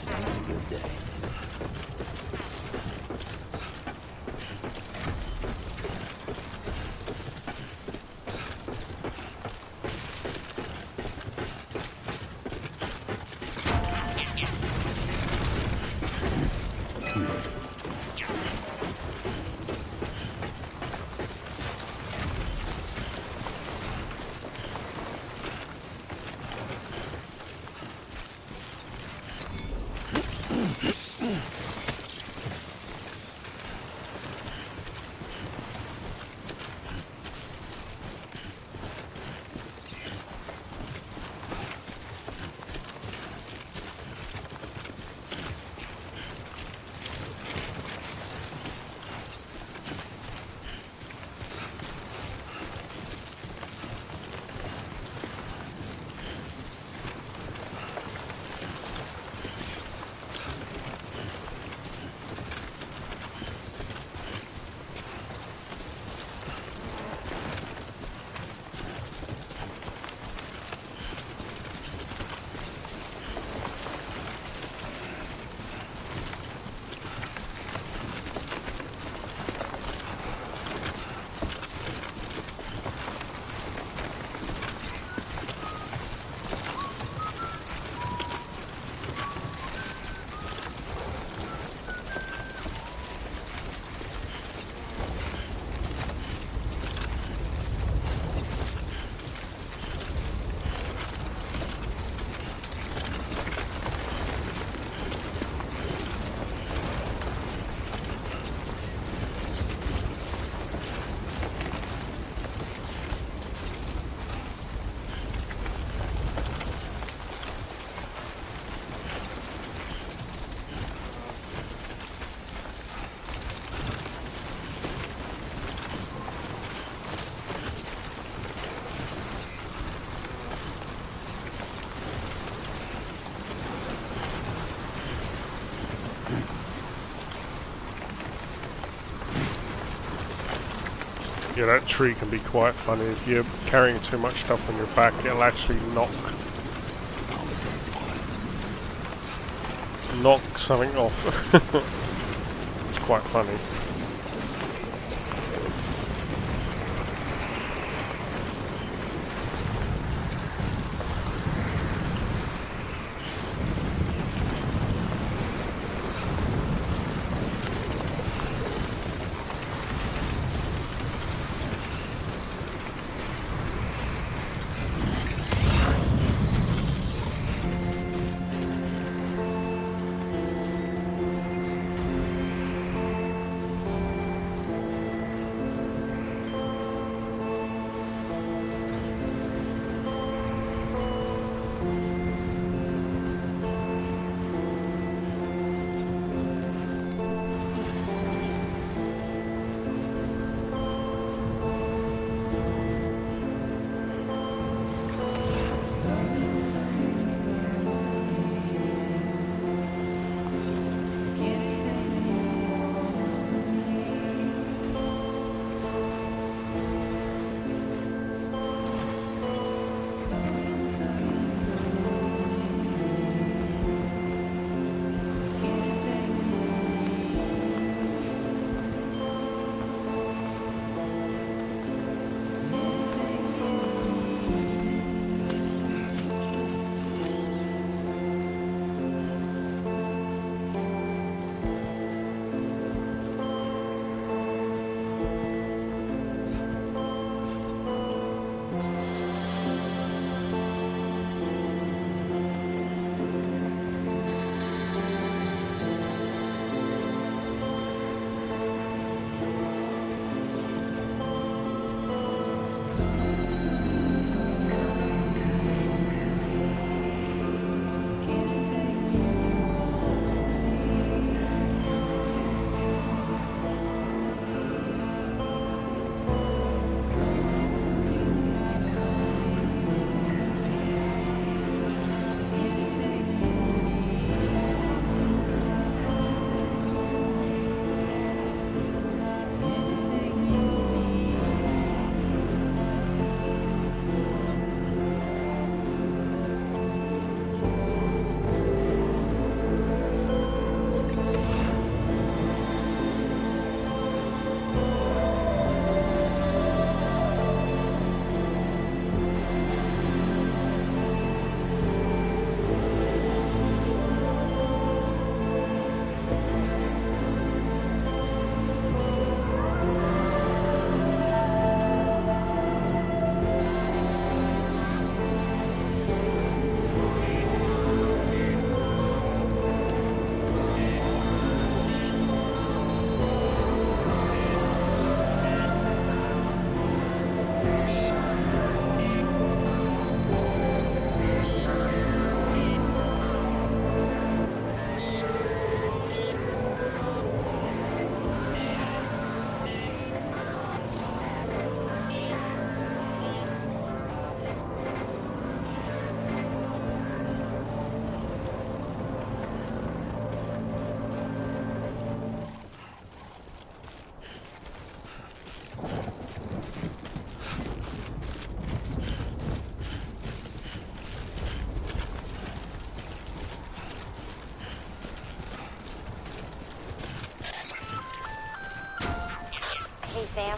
Today's a good day. Yeah, that tree can be quite funny. If you're carrying too much stuff on your back, it'll actually knock something off. It's quite funny. Hey, Sam.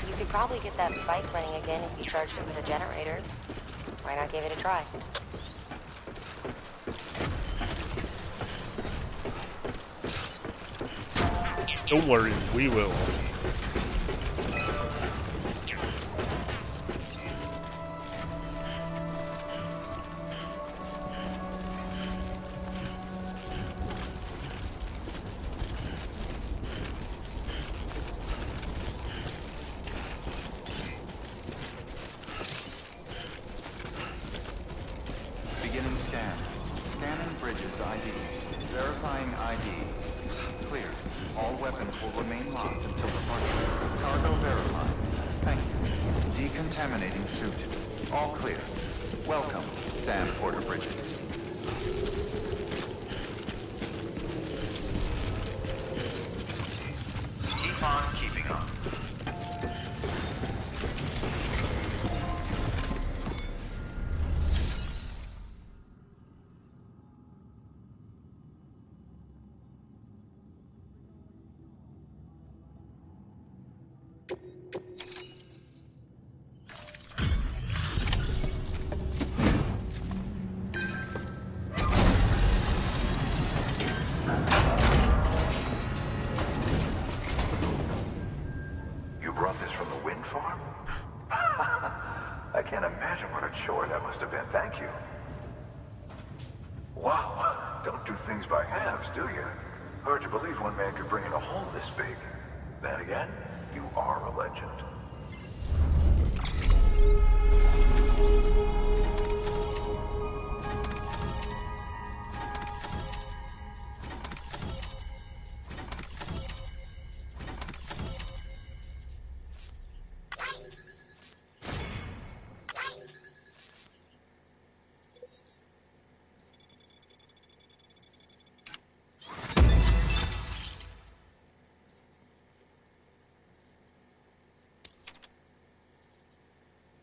You could probably get that bike running again if you charged it with a generator. Why not give it a try? Don't worry, we will. Beginning scan. Scanning bridges ID. Verifying ID. Clear. All weapons will remain locked until departure. Cargo verified. Thank you. Decontaminating suit. All clear. Welcome, Sam Porter Bridges. Keep on keeping on. You brought this from the wind farm? I can't imagine what a chore that must have been. Thank you. Wow, don't do things by halves, do you? Hard to believe one man could bring in a hole this big. Then again, you are a legend.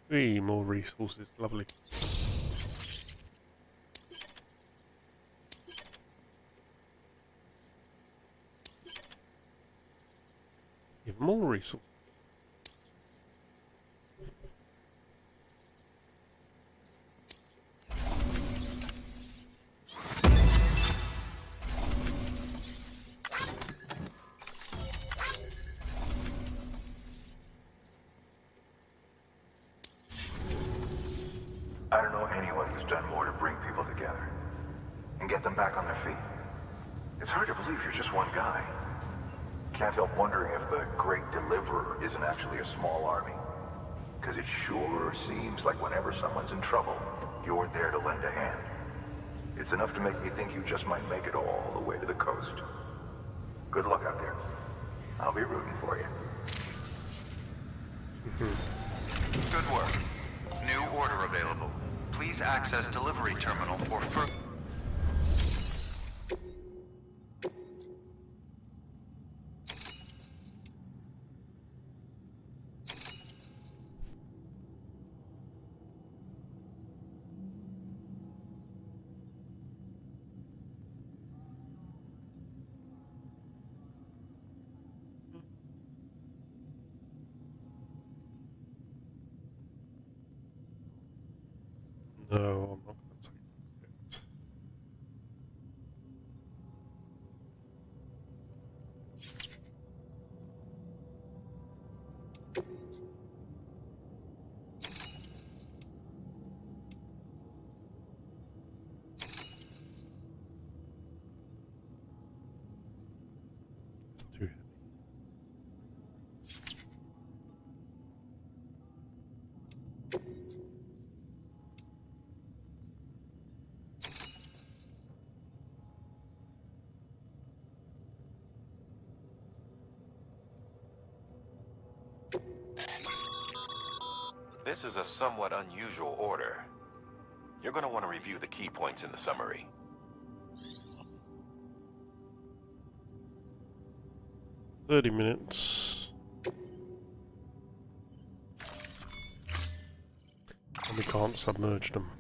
Three more resources, lovely. Even more resources. I don't know anyone who's done more to bring people together and get them back on their feet. It's hard to believe you're just one guy. Can't help wondering if the Great Deliverer isn't actually a small army. Because it sure seems like whenever someone's in trouble, you're there to lend a hand. It's enough to make me think you just might make it all the way to the coast. Good luck out there. I'll be rooting for you. Good work. New order available. Please access delivery terminal for further. No, I'm not going to take it. It's too heavy. This is a somewhat unusual order. You're going to want to review the key points in the summary. $30 and we can't submerge them.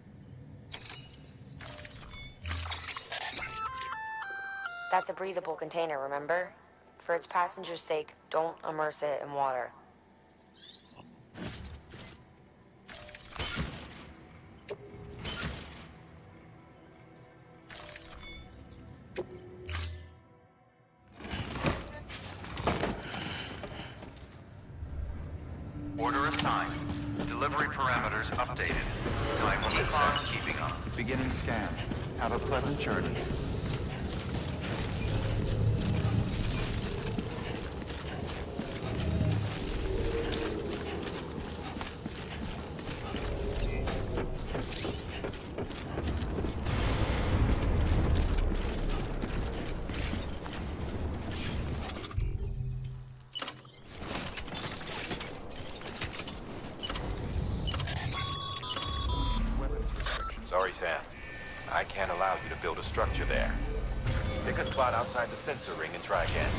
That's a breathable container, remember? For its passengers' sake, don't immerse it in water. Order assigned. Delivery parameters updated. Time on the clock keeping up. Beginning scan. Have a pleasant journey. Sorry, Sam. I can't allow you to build a structure there. Pick a spot outside the sensor ring and try again.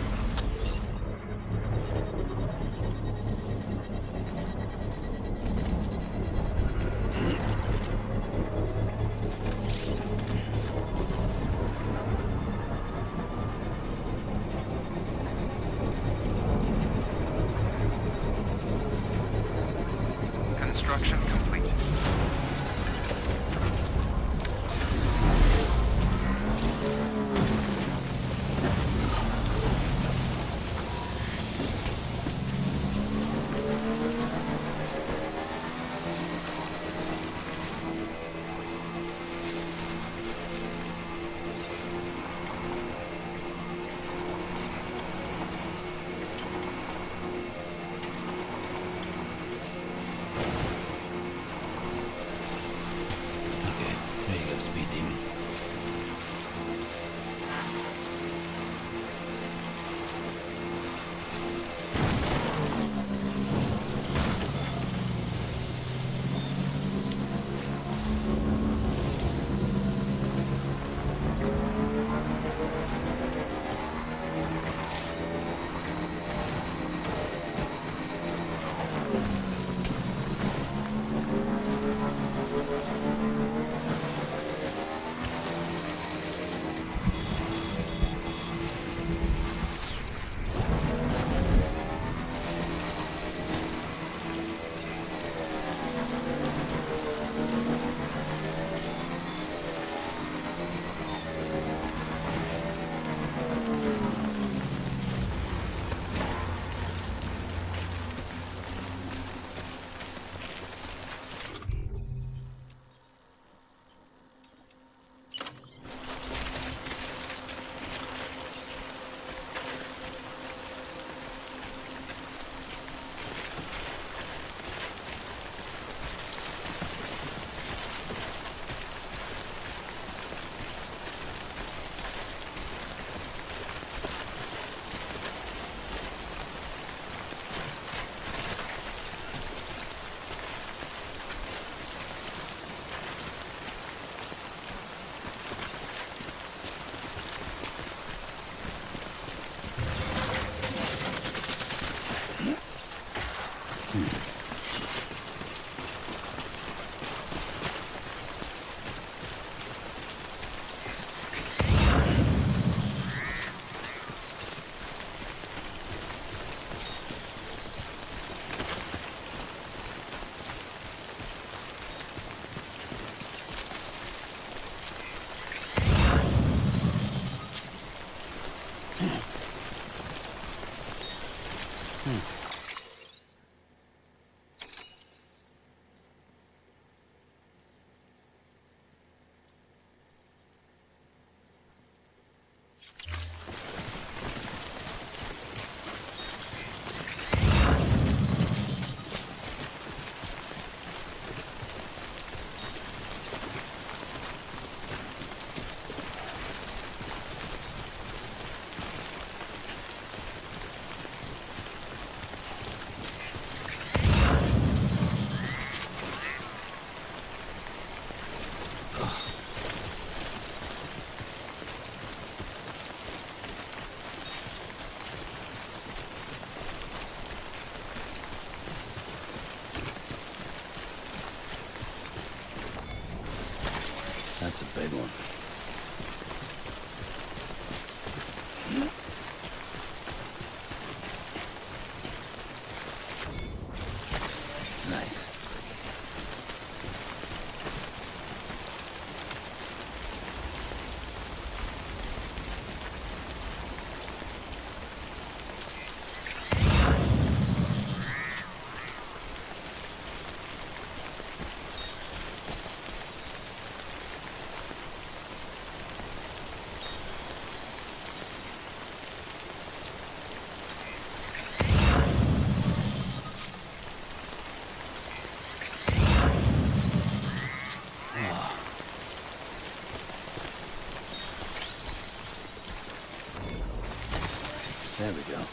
There we go.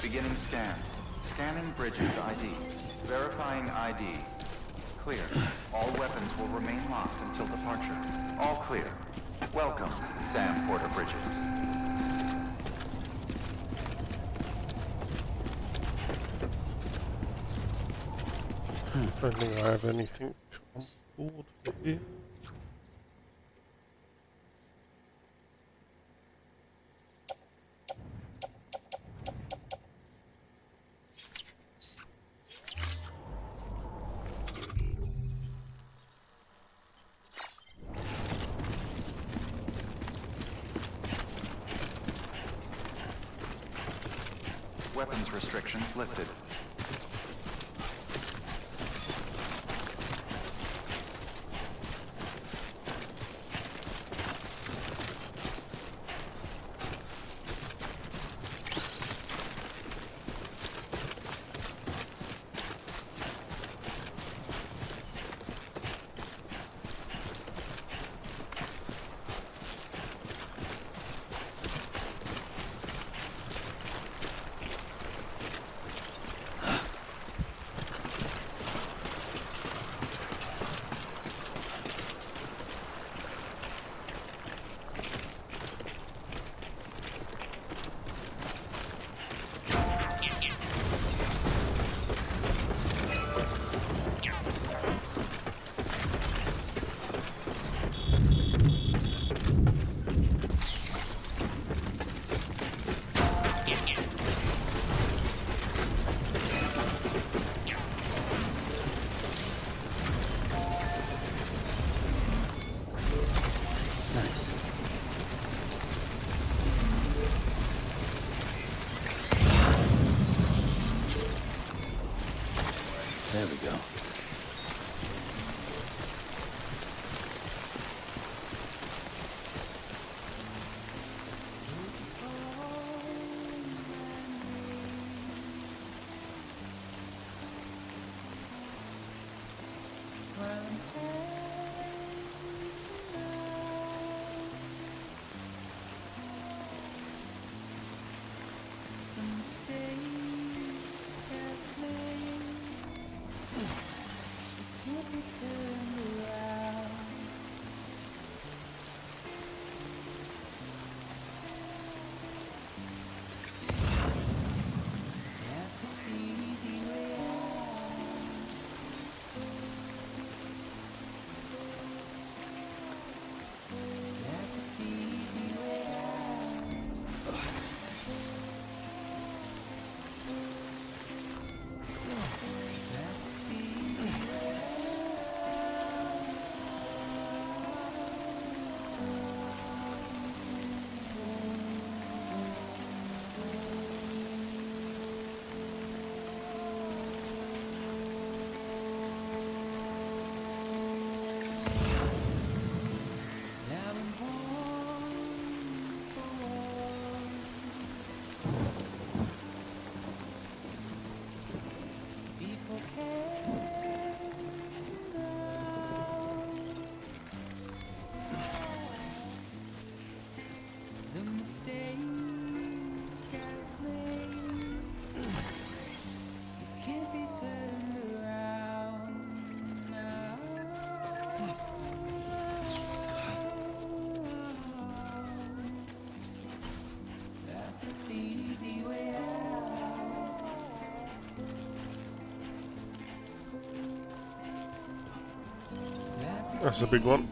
Beginning scan. Scanning bridges ID. Verifying ID. Clear. All weapons will remain locked until departure. All clear. Welcome, Sam Porter Bridges. I don't think I have anything on board for you. weapons restrictions lifted. There we go. That's a big one.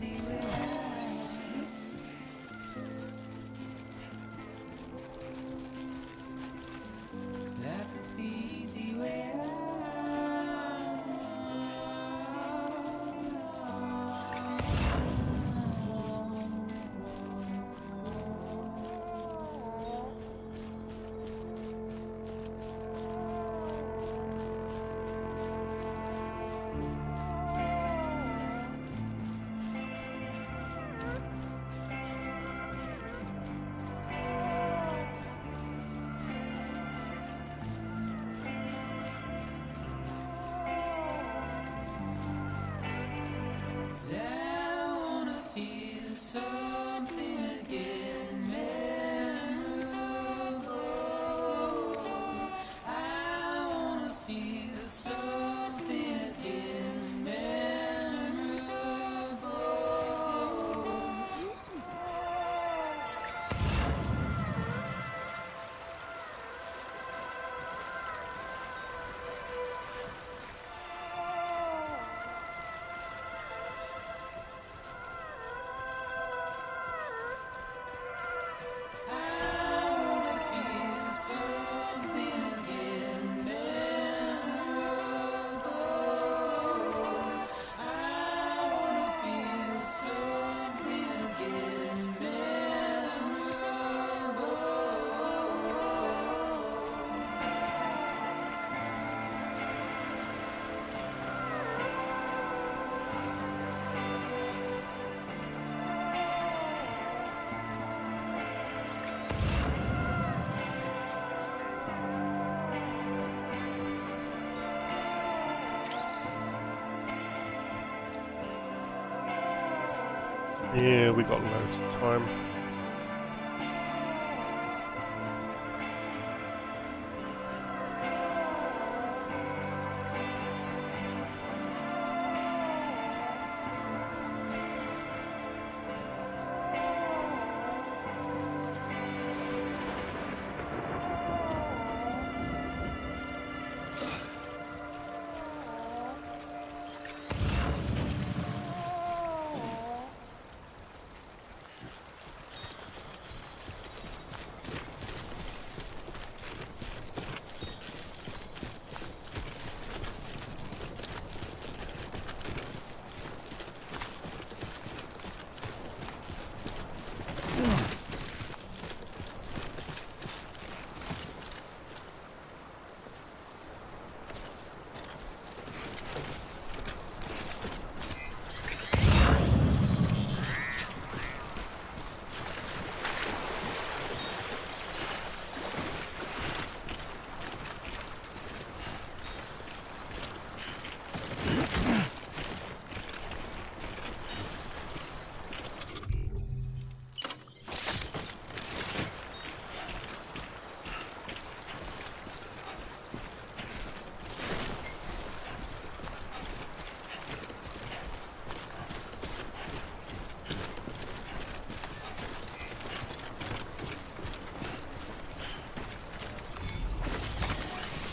Yeah, we got loads of time.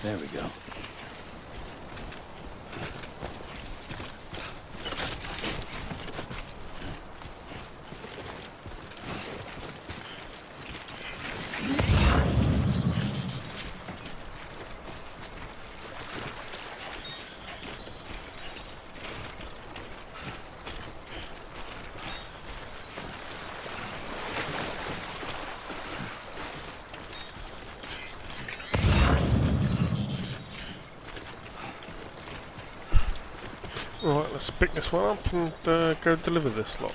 There we go. Alright, let's pick this one up and go deliver this lot.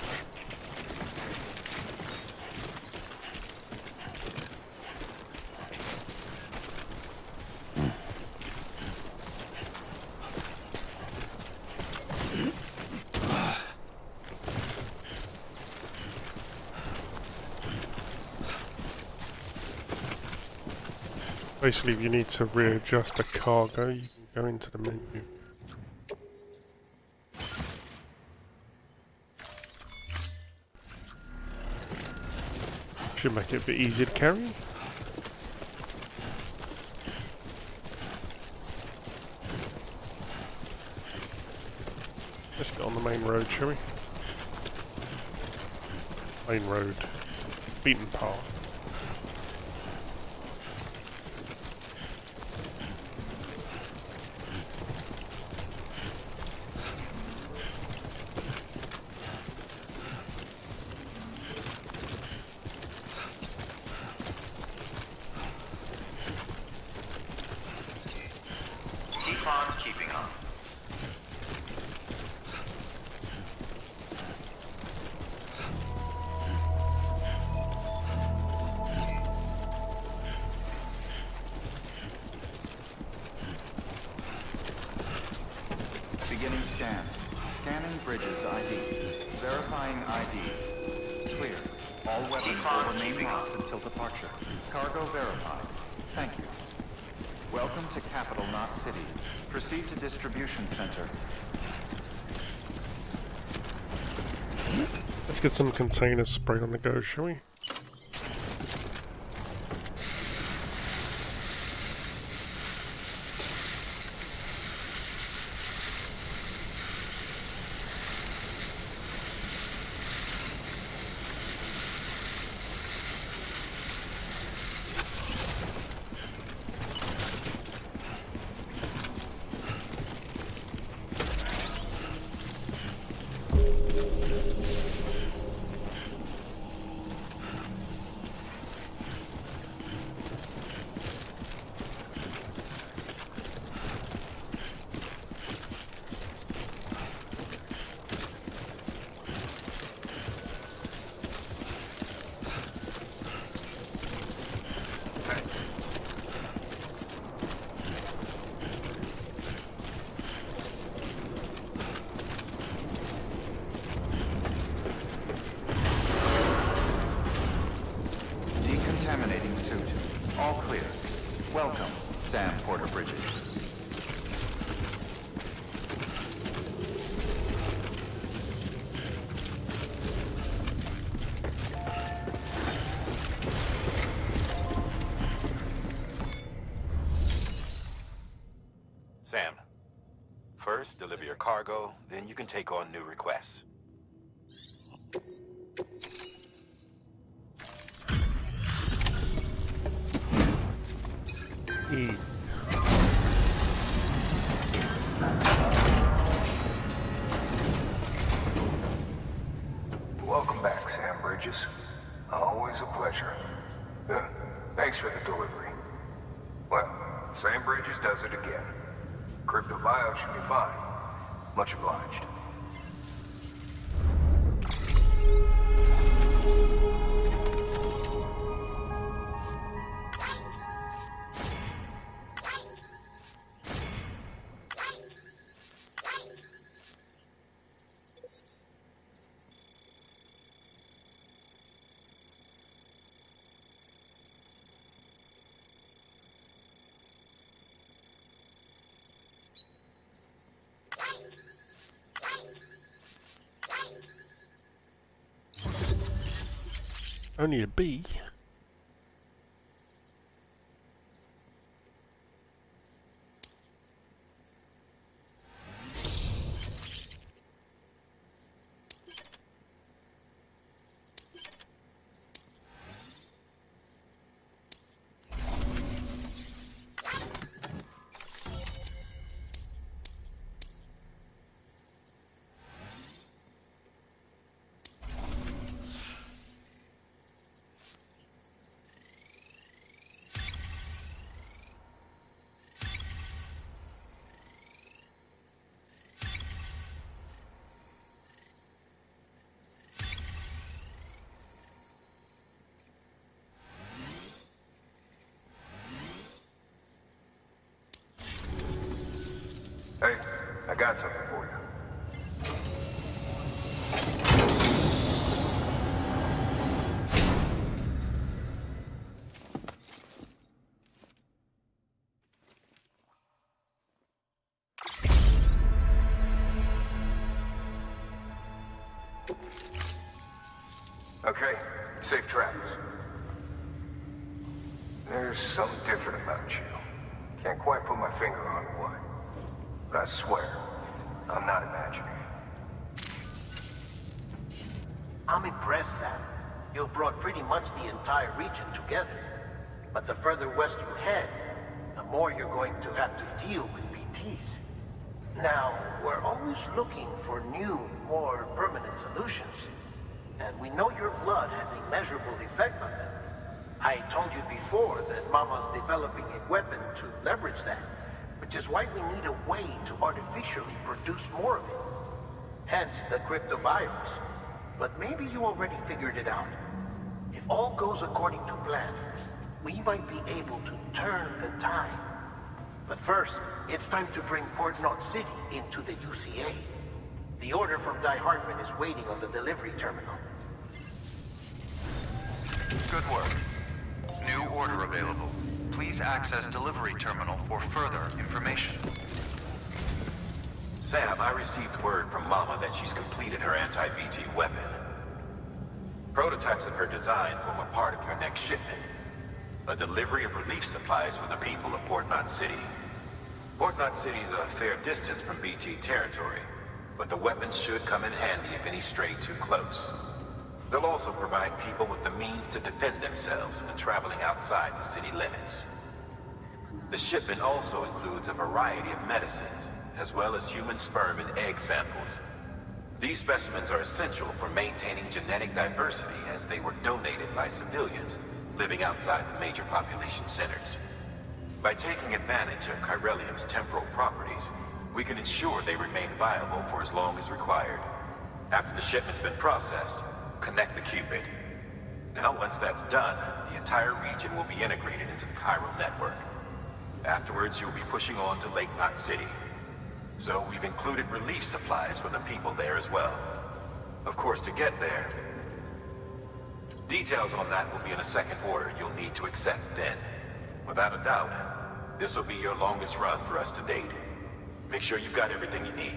Basically, if you need to readjust a cargo, you can go into the menu. Should make it a bit easier to carry. Let's get on the main road, shall we? Main road. Beaten path. Keep on keeping on. Beginning scan. Scanning bridges ID. Verifying ID. Clear. All weapons will remain locked until departure. Cargo verified. Thank you. Welcome to Capital Knot City. Proceed to distribution center. Let's get some containers sprayed on the go, shall we? All clear. Welcome, Sam Porter Bridges. Sam, first deliver your cargo, then you can take on new requests. Welcome back, Sam Bridges. Always a pleasure. Thanks for the delivery. Well, Sam Bridges does it again. Crypto bio should be fine. Much obliged. Only a bee? Hey, I got something for you. Okay, safe travels. There's something different about you. Can't quite put my finger on what. But I swear, I'm not imagining. I'm impressed, Sam. You've brought pretty much the entire region together. But the further west you head, the more you're going to have to deal with BTs. Now, we're always looking for new, more permanent solutions. And we know your blood has a measurable effect on them. I told you before that Mama's developing a weapon to leverage that, which is why we need a way to artificially produce more of it. Hence the cryptobiotes. But maybe you already figured it out. If all goes according to plan, we might be able to turn the tide. But first, it's time to bring Port Knot City into the UCA. The order from Die Hartman is waiting on the delivery terminal. Good work. New order available. Please access delivery terminal for further information. Sam, I received word from Mama that she's completed her anti-BT weapon. Prototypes of her design form a part of your next shipment. A delivery of relief supplies for the people of Port Knot City. Port Knot City is a fair distance from BT territory, but the weapons should come in handy if any stray too close. They'll also provide people with the means to defend themselves when traveling outside the city limits. The shipment also includes a variety of medicines, as well as human sperm and egg samples. These specimens are essential for maintaining genetic diversity as they were donated by civilians living outside the major population centers. By taking advantage of chiralium's temporal properties, we can ensure they remain viable for as long as required. After the shipment's been processed, connect the Cupid. Now, once that's done, the entire region will be integrated into the chiral network. Afterwards, you'll be pushing on to Lake Knot City. So we've included relief supplies for the people there as well. Of course, to get there, details on that will be in a second order you'll need to accept then. Without a doubt, this will be your longest run for us to date. Make sure you've got everything you need.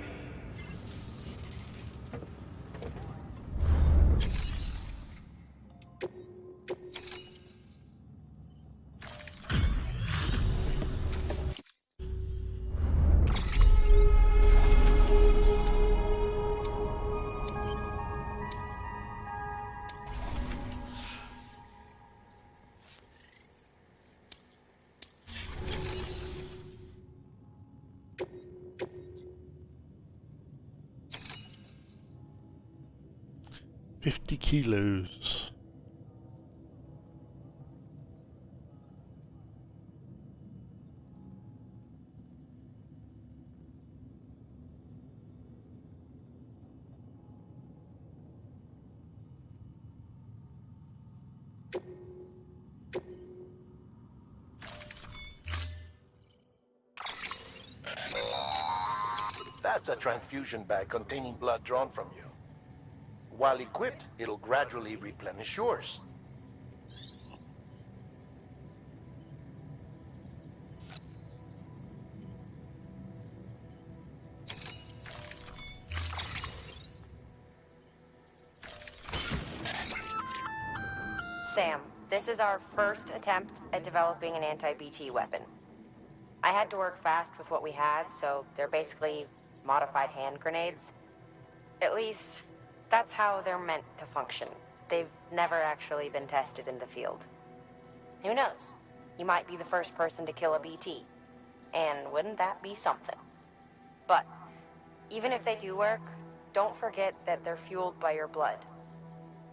$50 kilos. That's a transfusion bag containing blood drawn from you. While equipped, it'll gradually replenish yours. Sam, this is our first attempt at developing an anti-BT weapon. I had to work fast with what we had, so they're basically modified hand grenades. At least, that's how they're meant to function. They've never actually been tested in the field. Who knows? You might be the first person to kill a BT. And wouldn't that be something? But, even if they do work, don't forget that they're fueled by your blood.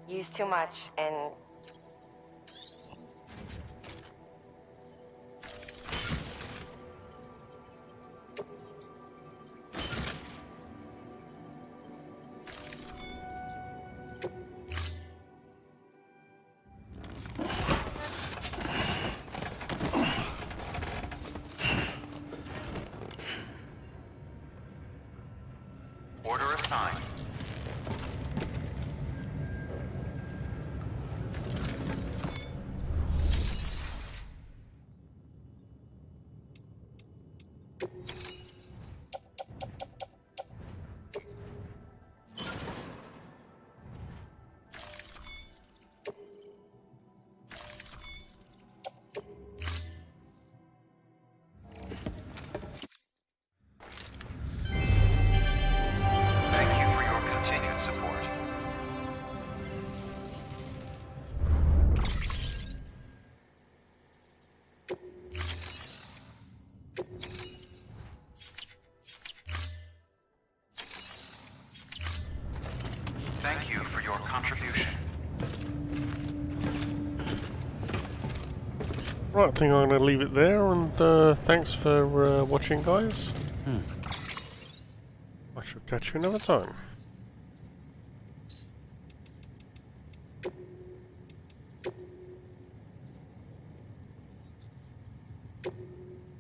Use too much and... Order assigned. Thank you for your continued support. Thank you for your contribution. Right, I think I'm going to leave it there, and thanks for watching, guys. I shall catch you another time.